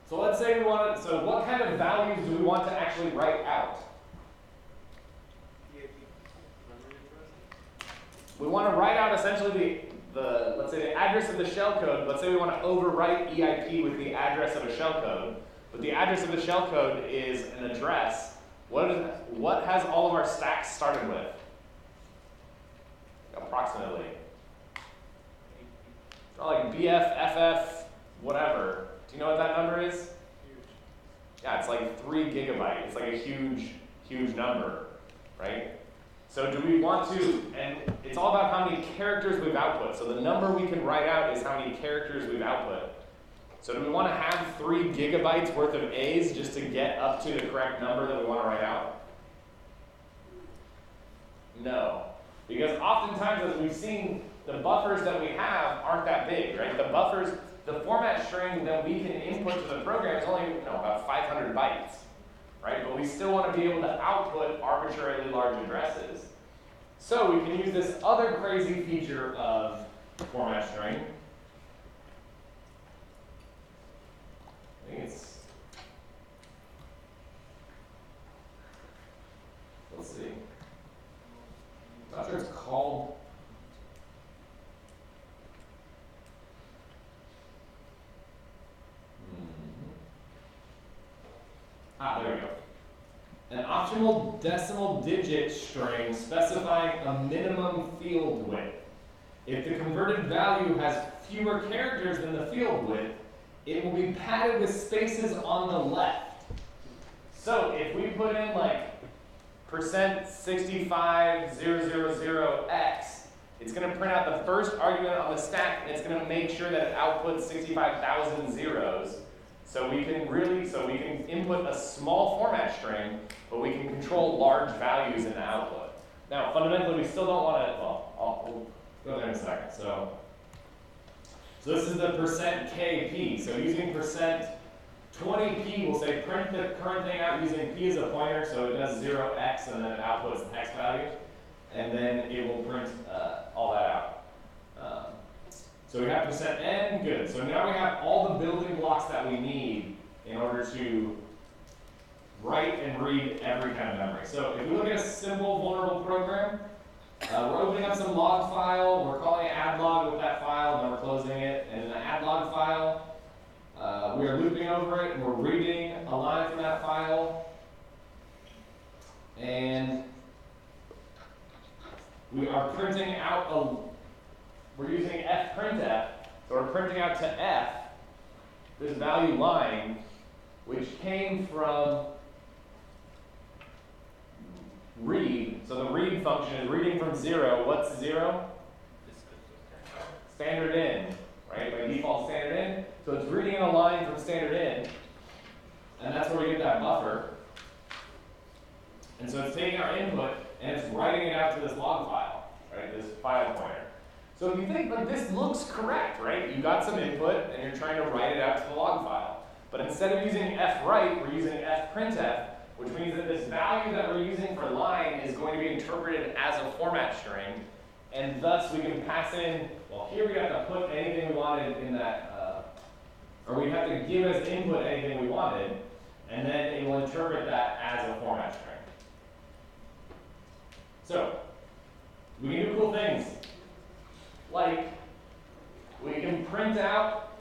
so let's say we want to, so what kind of values do we want to actually write out? We want to write out essentially the let's say the address of the shellcode. Let's say we want to overwrite EIP with the address of a shellcode, but the address of the shellcode is an address. What has all of our stacks started with? Approximately. Like BF, FF, whatever. Do you know what that number is? Yeah, it's like 3 gigabytes. It's like a huge, huge number, right? So do we want to, and it's all about how many characters we've output. So the number we can write out is how many characters we've output. So do we want to have 3 gigabytes worth of A's just to get up to the correct number that we want to write out? No. Because oftentimes, as we've seen, the buffers that we have aren't that big, right? The buffers, the format string that we can input to the program is only about 500 bytes. Right? But we still want to be able to output arbitrarily large addresses. So we can use this other crazy feature of format string. I think it's, let's see. I'm not sure it's called. There we go. An optional decimal digit string specifying a minimum field width. If the converted value has fewer characters than the field width, it will be padded with spaces on the left. So if we put in like %65000x, it's going to print out the first argument on the stack, and it's going to make sure that it outputs 65,000 zeros. So we can input a small format string, but we can control large values in the output. Now, fundamentally, we still don't want to, we'll go there in a second. So this is the %kp. So using %20p, we'll say print the current thing out using p as a pointer, so it does 0x, and then it outputs the x value. And then it will print all that out. So we have %n, good. So now we have all the building blocks that we need in order to write and read every kind of memory. So if we look at a simple vulnerable program, we're opening up some log file, we're calling it addlog with that file, and then we're closing it. And in the addlog file, we are looping over it, and we're reading a line from that file. And we are printing out we're using fprintf, so we're printing out to f this value line, which came from read. So the read function is reading from 0. What's 0? Standard in, right? By default standard in. So it's reading in a line from standard in, and that's where we get that buffer. And so it's taking our input and it's writing it out to this log file, right? This file pointer. So if you think, like, this looks correct, right? You got some input and you're trying to write it out to the log file. But instead of using fwrite, we're using fprintf, which means that this value that we're using for line is going to be interpreted as a format string, and thus we can pass in, well, here we have to put anything we wanted in that, or we have to give as input anything we wanted, and then it will interpret that as a format string. So, we can do cool things, like we can print out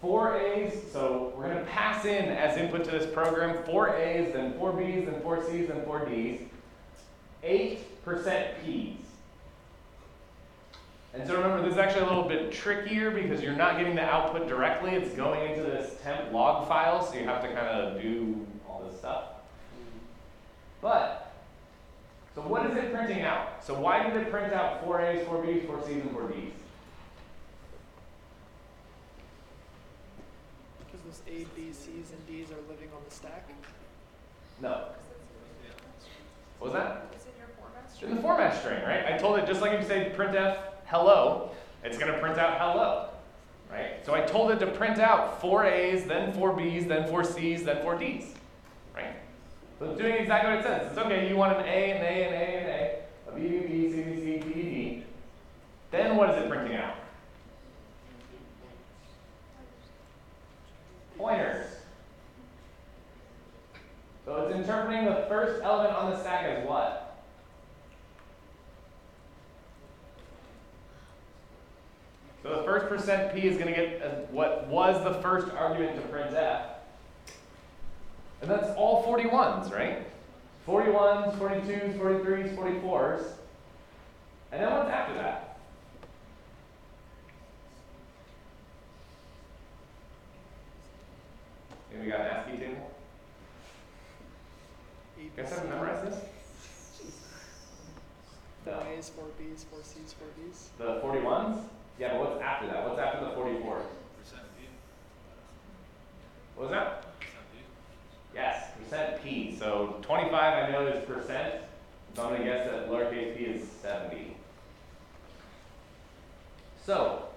4 A's, so we're going to pass in as input to this program 4 A's, then 4 B's, then 4 C's, then 4 D's, 8% P's. And so remember, this is actually a little bit trickier because you're not getting the output directly. It's going into this temp log file, so you have to kind of do all this stuff. But, so what is it printing out? So why did it print out 4 A's, 4 B's, 4 C's, and 4 D's? Because those A, B, C's, and D's are living on the stack? No. What was that? It's in your format In string. the format string, right? I told it, just like if you say printf hello, it's going to print out hello, right? So I told it to print out 4 A's, then 4 B's, then 4 C's, then 4 D's, right? So it's doing exactly what it says. It's okay, you want an A, an A, an A, an A, a B, B, B, C, B, C, D, D, D. Then what is it printing out? Pointers. So it's interpreting the first element on the stack as what? So the first %p is going to get what was the first argument to printf. And that's all 41s, right? 41s, 42s, 43s, 44s. And then what's after that? Maybe we got an ASCII table? You guys haven't memorized this? 4 A's, 4 B's, 4 C's, 4 D's. The 41s? Yeah, but what's after that? What's after the 44? What was that? Yes, %p. So 25 I know is percent. So I'm going to guess that lowercase p is 70. So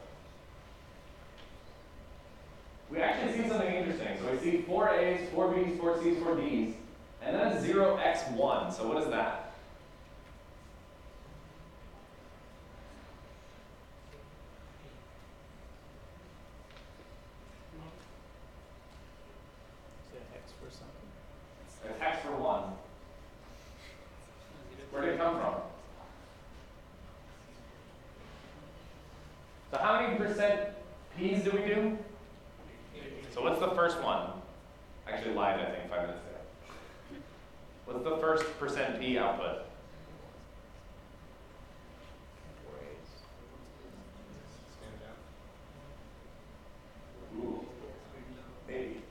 we actually see something interesting. So we see 4 A's, 4 B's, 4 C's, 4 D's, and then a 0x1. So what is that? It's hex for 1. Where did it come from? So how many %p's do we do? So what's the first one? I actually lied, I think, 5 minutes ago. What's the first %p output? Ooh, maybe.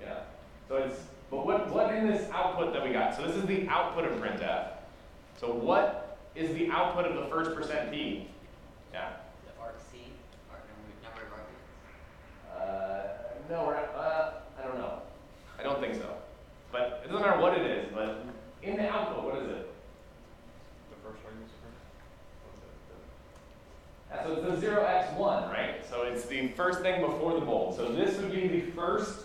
Yeah. So it's, but what in this output that we got? So this is the output of printf. So what is the output of the first %p? Yeah. The argc, number of arguments. No, I don't know. I don't think so. But it doesn't matter what it is, but in the output, what is it? The first argument Yeah, so it's the 0x1, right? So it's the first thing before the bold. So this would be the first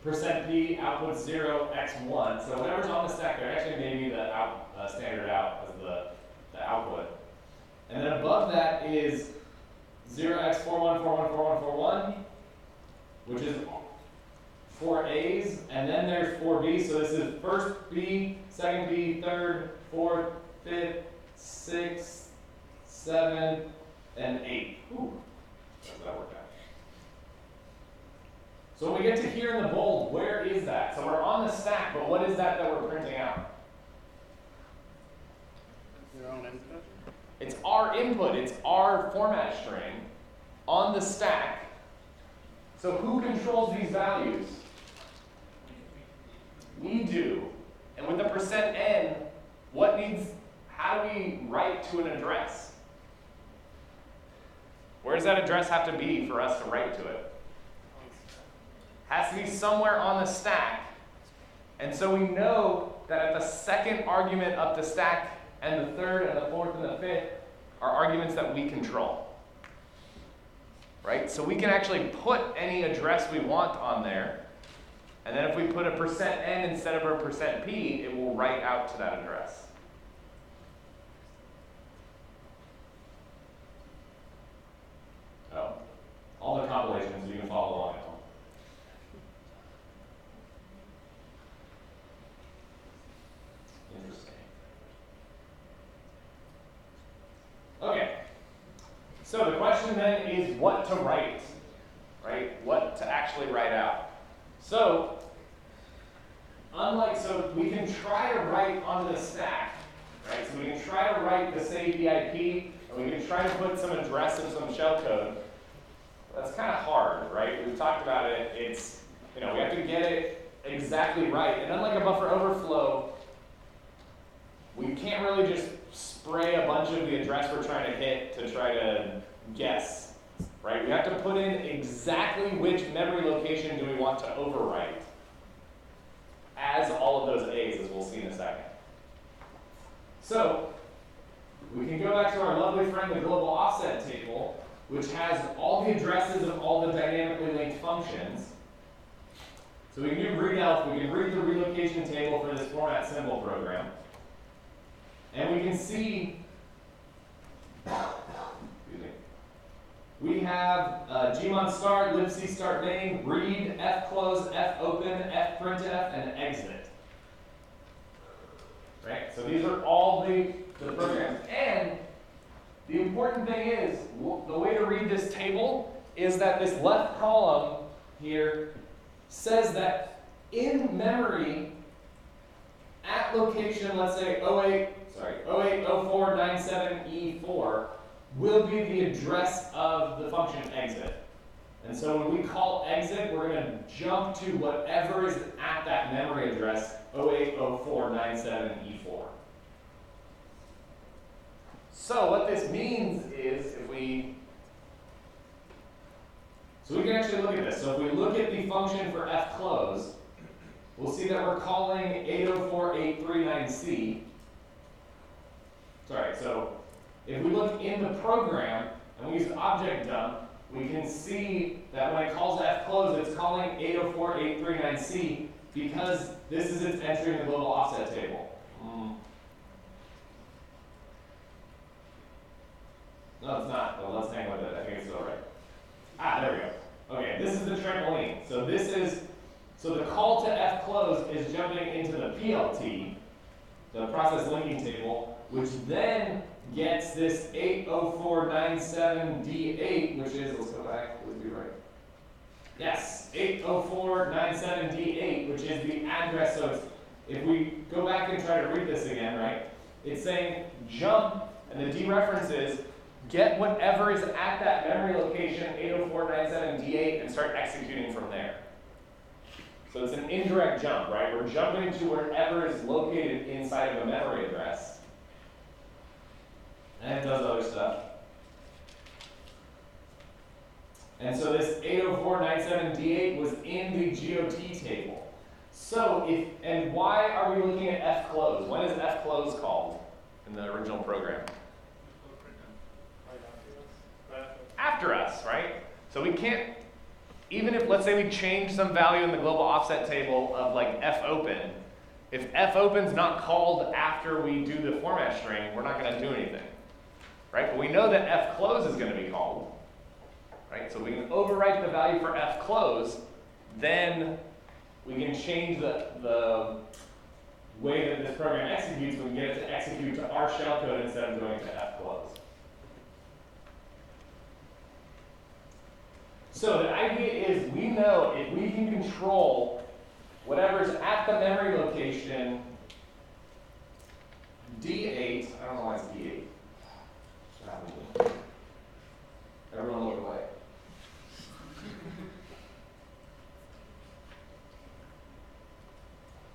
%p output 0x1. So whatever's on the stack there, actually maybe the standard out as the output. And then above that is 0x41414141, which is 4 A's, and then there's 4 B's. So this is first B, second B, third, fourth, fifth, sixth, seventh, and eighth. Ooh, how's that work out? So when we get to here in the bold, where is that? So we're on the stack, but what is that we're printing out? Your own input? It's our input, it's our format string on the stack. So who controls these values? We do. And with the %n, how do we write to an address? Where does that address have to be for us to write to it? Has to be somewhere on the stack. And so we know that at the second argument up the stack, and the third, and the fourth, and the fifth are arguments that we control. Right? So we can actually put any address we want on there. And then if we put a %n instead of a %p, it will write out to that address. Oh, all the compilations, you can follow along at home. Interesting. Okay. So the question then is what to write, right? What to actually write out. So we can try to write onto the stack, right? So we can try to write the save VIP, and we can try to put some address and some shellcode. That's kind of hard, right? We've talked about it. It's, we have to get it exactly right. And unlike a buffer overflow, we can't really just spray a bunch of the address we're trying to hit to try to guess, right? We have to put in exactly which memory location do we want to overwrite as all of those A's, as we'll see in a second. So we can go back to our lovely friend, the global offset table, which has all the addresses of all the dynamically linked functions. So we can do readelf, we can read the relocation table for this format symbol program. And we can see, we have gmon start, libc start main, read, fclose, fopen, fprintf, and exit. Right? So these are all the programs. And the important thing is, the way to read this table is that this left column here says that in memory, at location, let's say 080497E4 will be the address of the function exit. And so when we call exit, we're going to jump to whatever is at that memory address, 080497E4. So what this means is so we can actually look at this. So if we look at the function for fclose, we'll see that we're calling 804839C. Sorry, so if we look in the program and we use object dump, we can see that when it calls fclose, it's calling 804839C because this is its entry in the global offset table. No, it's not. Well, let's hang with it. I think it's still right. There we go. Okay, this is the trampoline. So the call to fclose is jumping into the PLT, the process linking table, which then gets this 80497D8, which is, let's go back, would be right. Yes, 80497D8, which is the address. So if we go back and try to read this again, right, it's saying jump, and the dereference is get whatever is at that memory location, 80497D8, and start executing from there. So it's an indirect jump, right? We're jumping to wherever is located inside of a memory address. And it does other stuff. And so this 80497D8 was in the GOT table. So and why are we looking at fclose? When is fclose called in the original program? After us, right? So we can't, even if, let's say we change some value in the global offset table of like fopen, if fopen's not called after we do the format string, we're not going to do anything, right? But we know that fclose is going to be called, right? So we can overwrite the value for fclose, then we can change the way that this program executes. We can get it to execute to our shellcode instead of going to fclose. So the idea is we know if we can control whatever's at the memory location D8, I don't know why it's D8.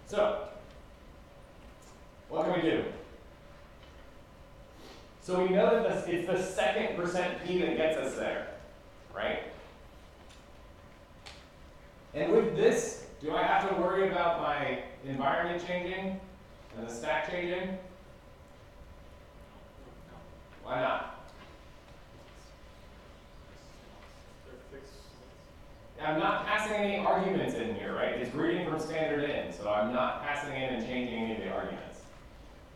So, what can we do? So we know that it's the second %p that gets us there, right? And with this, do I have to worry about my environment changing and the stack changing? Why not? I'm not passing any arguments in here, right? It's reading from standard in, so I'm not passing in and changing any of the arguments.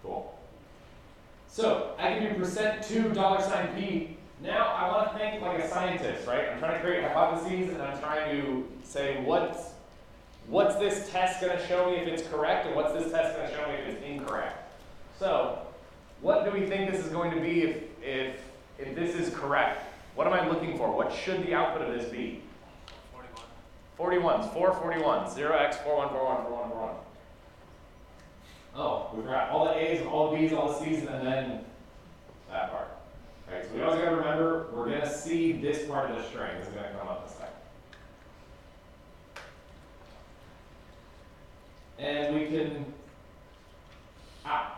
Cool. So I can do %2 $p. Now I want to think like a scientist, right? I'm trying to create hypotheses, and I'm trying to say what's this test going to show me if it's correct, and what's this test going to show me if it's incorrect. So what do we think this is going to be if this is correct? What am I looking for? What should the output of this be? 41s, 4 41s, 0x, 41, 41, 41, 41. Oh, we've got all the A's, all the B's, all the C's, and then that part. Okay, so we also got to remember, we're going to see this part of the string. This is going to come up in a second. And we can,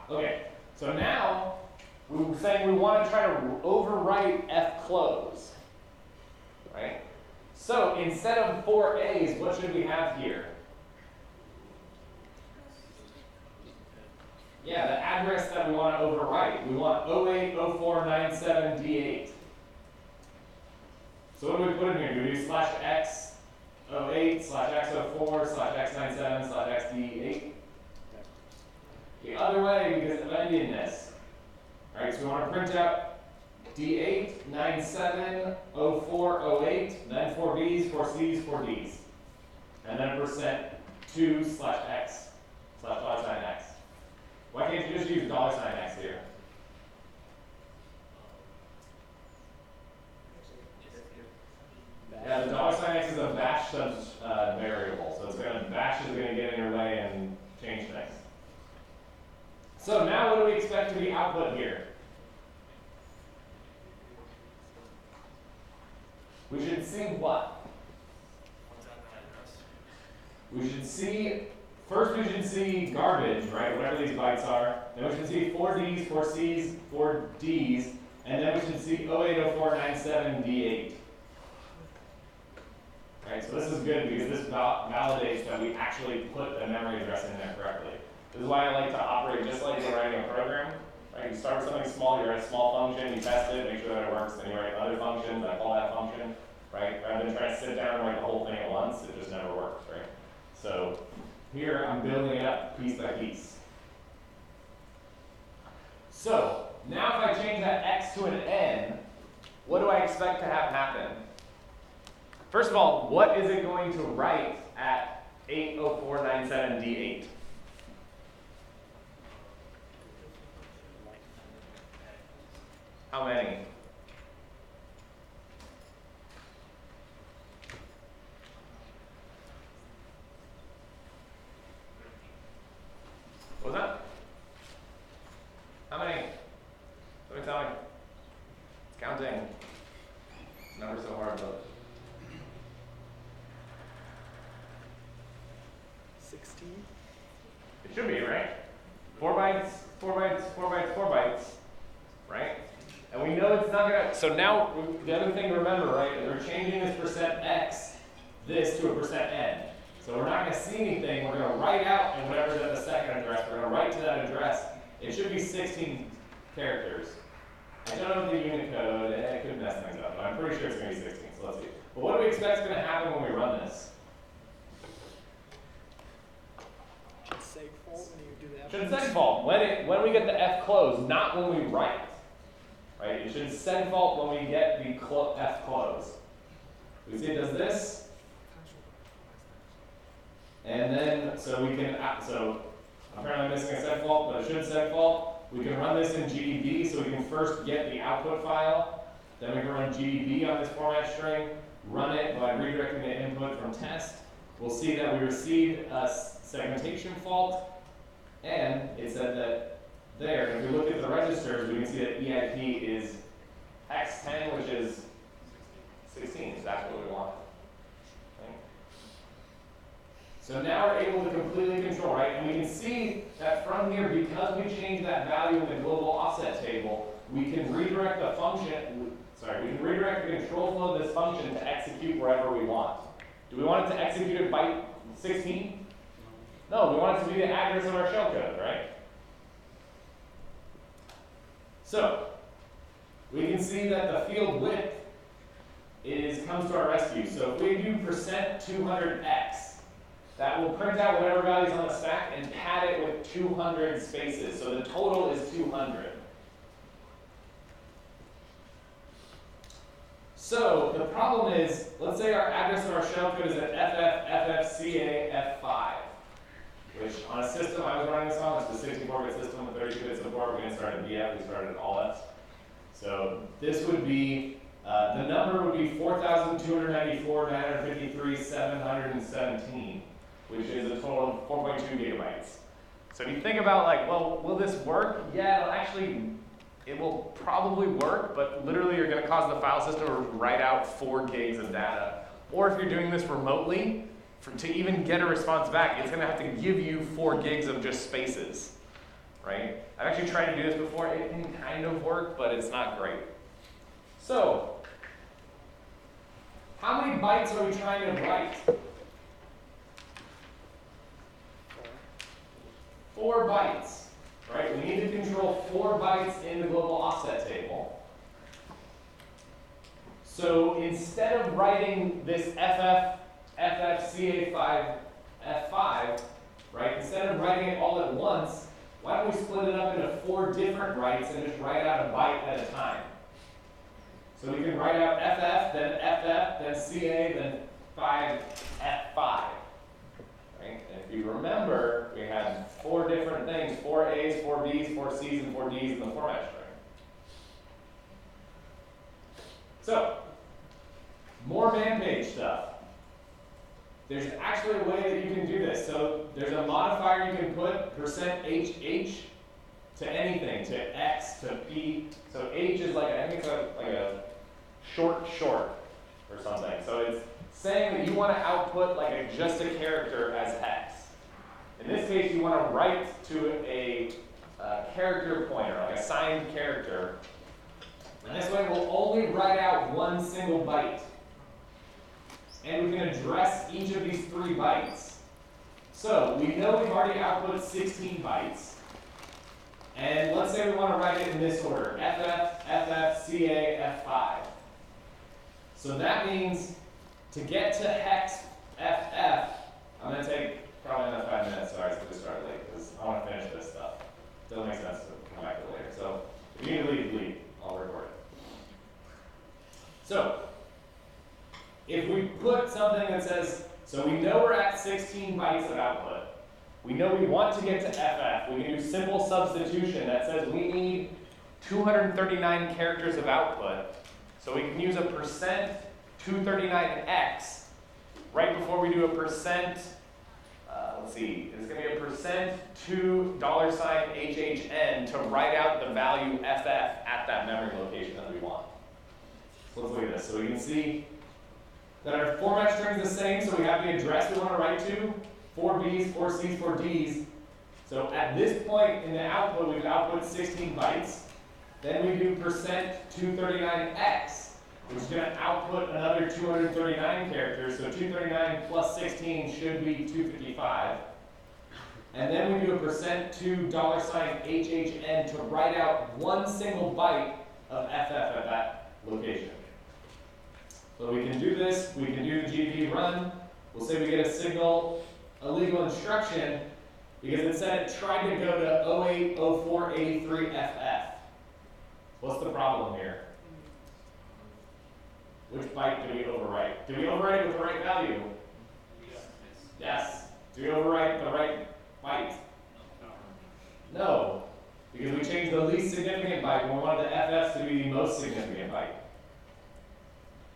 okay. So now, we're saying we want to try to overwrite fclose, right? So instead of 4 A's, what should we have here? Yeah, the address that we want to overwrite. We want 080497D8. So what do we put in here? Do we do /x08/x04/x97/xD8? The other way, because of endianness. Alright, so we want to print out D8, 97, 04, 08, then 4 B's, 4 C's, 4 D's. And then %2/x/$x. Why can't you just use $x here? Yeah, the $x is a bash variable, so bash is going to get in your way and change things. So now what do we expect to be output here? We should see what? We should see, first we should see garbage, right, whatever these bytes are. Then we should see 4 D's, 4 C's, 4 D's, and then we should see 080497D8. Right, so this is good because this validates that we actually put the memory address in there correctly. This is why I like to operate just like you're writing a program. Right, you start with something small, you write a small function, you test it, make sure that it works, then you write other functions that call that function. Right, rather than trying to sit down and write the whole thing at once, it just never works, right? So here I'm building it up piece by piece. So now if I change that x to an n, what do I expect to have happen? First of all, what is it going to write at 80497D8? How many? What was that? How many? Somebody tell me. It's counting. It's never so hard, though. 16? It should be, right? 4 bytes, 4 bytes, 4 bytes, 4 bytes, right? And we know it's not gonna, so now the other thing to remember, right, is we're changing this %x, this to a %n. So we're not gonna see anything, we're gonna write out, and whatever's at the second address, we're gonna write to that address. It should be 16 characters. I don't know the unit code, and it could mess things up, but I'm pretty sure it's gonna be 16, so let's see. But what do we expect is gonna happen when we run this? Segfault when you do that. Should segfault when we get the fclose, not when we write. Right? It should segfault when we get the fclose. We see it does this, and then so we can so apparently I'm missing a segfault, but it should segfault. We can run this in GDB, so we can first get the output file, then we can run GDB on this format string, run it by redirecting the input from test. We'll see that we received a segmentation fault, and it said that there, if we look at the registers, we can see that EIP is X10, which is 16, so that's what we want. Okay. So now we're able to completely control, right? And from here, because we changed that value in the global offset table, we can redirect the function, we can redirect the control flow of this function to execute wherever we want. Do we want it to execute at byte 16? No, we want it to be the address of our shellcode, right? So, we can see that the field width comes to our rescue. So if we do %200x, that will print out whatever values on the stack and pad it with 200 spaces. So the total is 200. So the problem is, let's say our address of our shellcode is at FFCA F5, which on a system I was running this on, it's a 64-bit system with 32-bit support. We didn't start at BF, we started at all Fs. So this would be, the number would be 4,294,953,717, which is a total of 4.2 gigabytes. So if you think about like, well, will this work? Yeah, it will probably work, but literally you're going to cause the file system to write out 4 gigs of data. Or if you're doing this remotely, to even get a response back, it's going to have to give you 4 gigs of just spaces, right? I've actually tried to do this before. It can kind of work, but it's not great. So, how many bytes are we trying to write? 4 bytes, right? We need to control 4 bytes in the global offset table. So instead of writing this FFCA5 F5, right? Instead of writing it all at once, why don't we split it up into 4 different writes and just write out a byte at a time? So we can write out FF, then CA, then 5F5. Right? And if you remember, we had 4 different things, 4 A's, 4 B's, 4 C's, and 4 D's in the format string. So, more man page stuff. There's actually a way that you can do this. So there's a modifier you can put, %HH, to anything, to X, to P. So H is like, I think it's like a short or something. So it's saying that you want to output like just a character as X. In this case, you want to write to a character pointer, like a signed character. And this way we'll only write out 1 single byte. And we can address each of these 3 bytes. So we know we've already output 16 bytes. And let's say we want to write it in this order, FF, CA, F5. So that means to get to hex FF, I'm going to take probably another 5 minutes, sorry, so we started late, because I want to finish this stuff. Doesn't make sense to come back to it later. So if you need to leave, I'll record it. So, if we put something that says, so we know we're at 16 bytes of output. We know we want to get to FF. We can do simple substitution that says we need 239 characters of output. So we can use a %239x right before we do a let's see, it's going to be a $2$HHN to write out the value FF at that memory location that we want. So let's look at this. So we can see that our format string is the same, so we have the address we want to write to, 4 B's, 4 C's, 4 D's. So at this point in the output, we've output 16 bytes. Then we do %239x, which is going to output another 239 characters. So 239 plus 16 should be 255. And then we do a $2$HHN to write out 1 single byte of FF at that location. So we can do this, we can do the GDB run. We'll say we get a signal, a legal instruction, because it said it tried to go to 080483FF. What's the problem here? Which byte do we overwrite? Do we overwrite it with the right value? Yes. Do we overwrite the right byte? No. Because we changed the least significant byte when we wanted the FFs to be the most significant byte.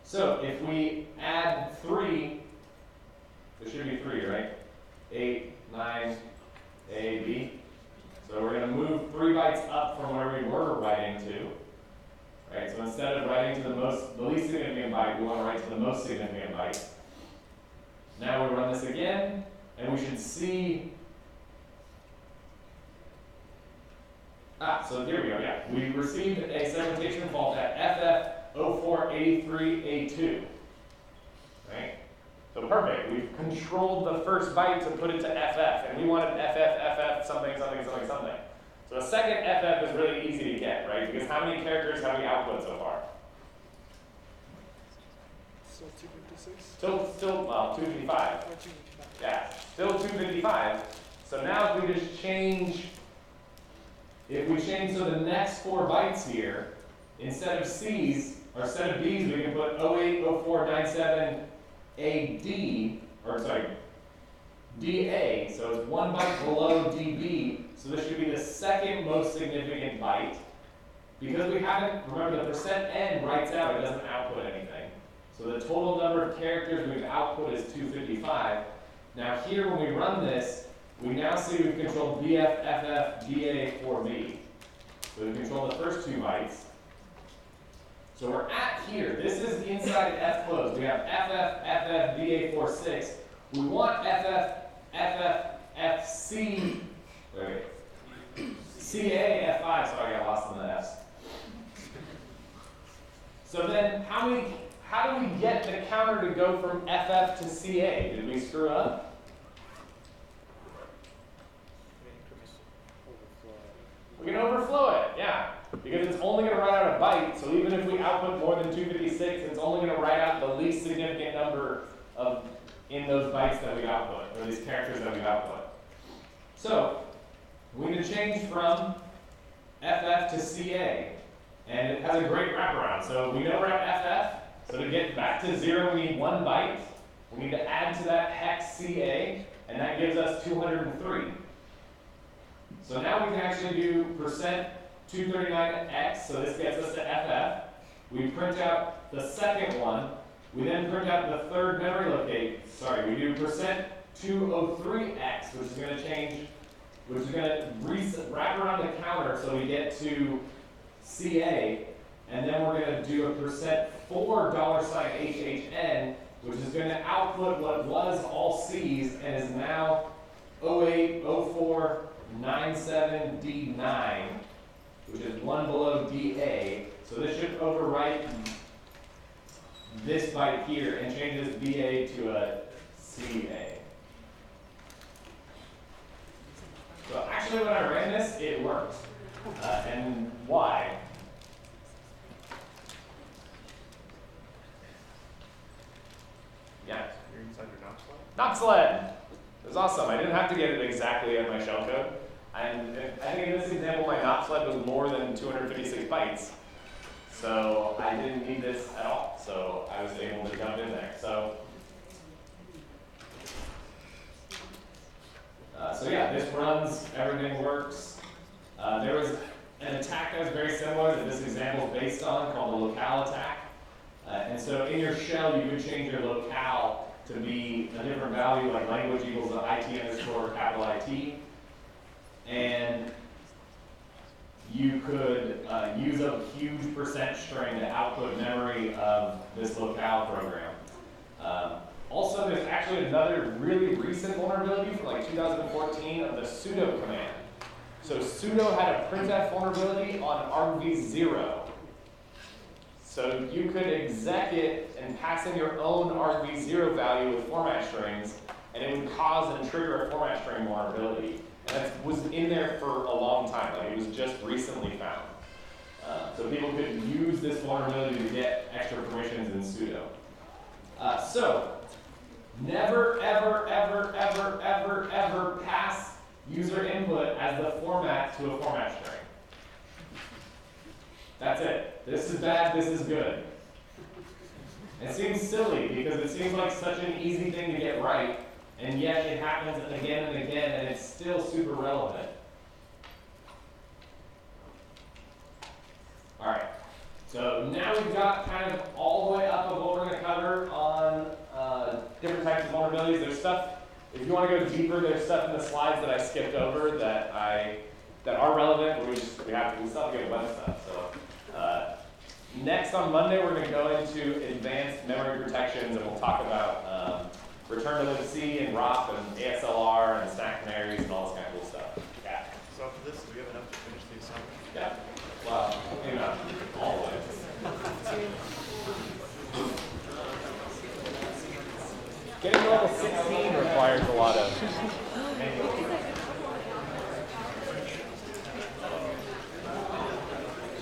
So if we add 3, there should be 3, right? 8, 9, A, B. So we're going to move 3 bytes up from where we were writing to. Right? So instead of writing to the least significant byte, we want to write to the most significant byte. Now we run this again, and we should see So here we go, yeah. We received a segmentation fault at FF0483A2. Right? So perfect. We've controlled the first byte to put it to FF, and we wanted FF, something. So a second FF is really easy to get, right? Because how many characters have we output so far? Still 256? Well, 255. Or 255. Yeah, still 255. So now if we just change, so the next 4 bytes here, instead of C's, or instead of B's, we can put 080497AD, or sorry, DA, so it's 1 byte below DB, so this should be the second most significant byte. Because we haven't, remember the %n writes out, it doesn't output anything. So the total number of characters we've output is 255. Now here, when we run this, we now see we've controlled BF, FF, DA, 4B. So we've controlled the first 2 bytes. So we're at here. This is inside F closed. We have FF, FF, DA, 46. We want FF, FF, FC, wait, CA, F5, sorry I got lost in the F's. So then how do we get the counter to go from FF to CA? Did we screw up? We can overflow it, yeah. Because it's only going to write out a byte, so even if we output more than 256, it's only going to write out the least significant number in those bytes that we output, or these characters that we output. So, we need to change from FF to CA, and it has a great wraparound. So we know we're at FF, so to get back to 0, we need 1 byte. We need to add to that hex CA, and that gives us 203. So now we can actually do %239x, so this gets us to FF. We print out the second one. We then print out the third memory locate. Sorry, we do %203x, which is going to change, which is going to wrap around the counter so we get to CA. And then we're going to do a $4$HHN, which is going to output what was all C's and is now 080497D9, which is 1 below DA. So this should overwrite this byte here and changes BA to a CA. So actually when I ran this, it worked. And why? Yeah. You're inside your knob slot? Knob sled. It was awesome. I didn't have to get it exactly in my shellcode. And I think in this example, my knob sled was more than 256 bytes. So I didn't need this at all. So I was able to jump in there. So yeah, this runs, everything works. There was an attack that was very similar that this example is based on called the locale attack. And so in your shell, you could change your locale to be a different value, like language equals IT underscore capital IT. And you could use a huge % string to output memory of this locale program. Also, there's actually another really recent vulnerability from like 2014 of the sudo command. So sudo had a printf vulnerability on argv0. So you could exec it and pass in your own argv0 value with format strings, and it would cause and trigger a format string vulnerability. And that was in there for a long time, like it was just recently found. So people could use this vulnerability to get extra permissions in sudo. So never, ever, ever, ever, ever, ever pass user input as the format to a format string. That's it. This is bad, this is good. It seems silly because it seems like such an easy thing to get right, and yet it happens again and again, and it's still super relevant. All right, so now we've got kind of all the way up of what we're going to cover on different types of vulnerabilities. There's stuff, if you want to go deeper, there's stuff in the slides that I skipped over that are relevant, but we still have to get a bunch of stuff. So next on Monday, we're going to go into advanced memory protections, and we'll talk about return to libc and ROP and ASLR and stack canaries and all this kind of cool stuff. Yeah. So after this, do we have enough to finish the assignment? Yeah. Well, maybe not always. Getting to level 16 requires a lot of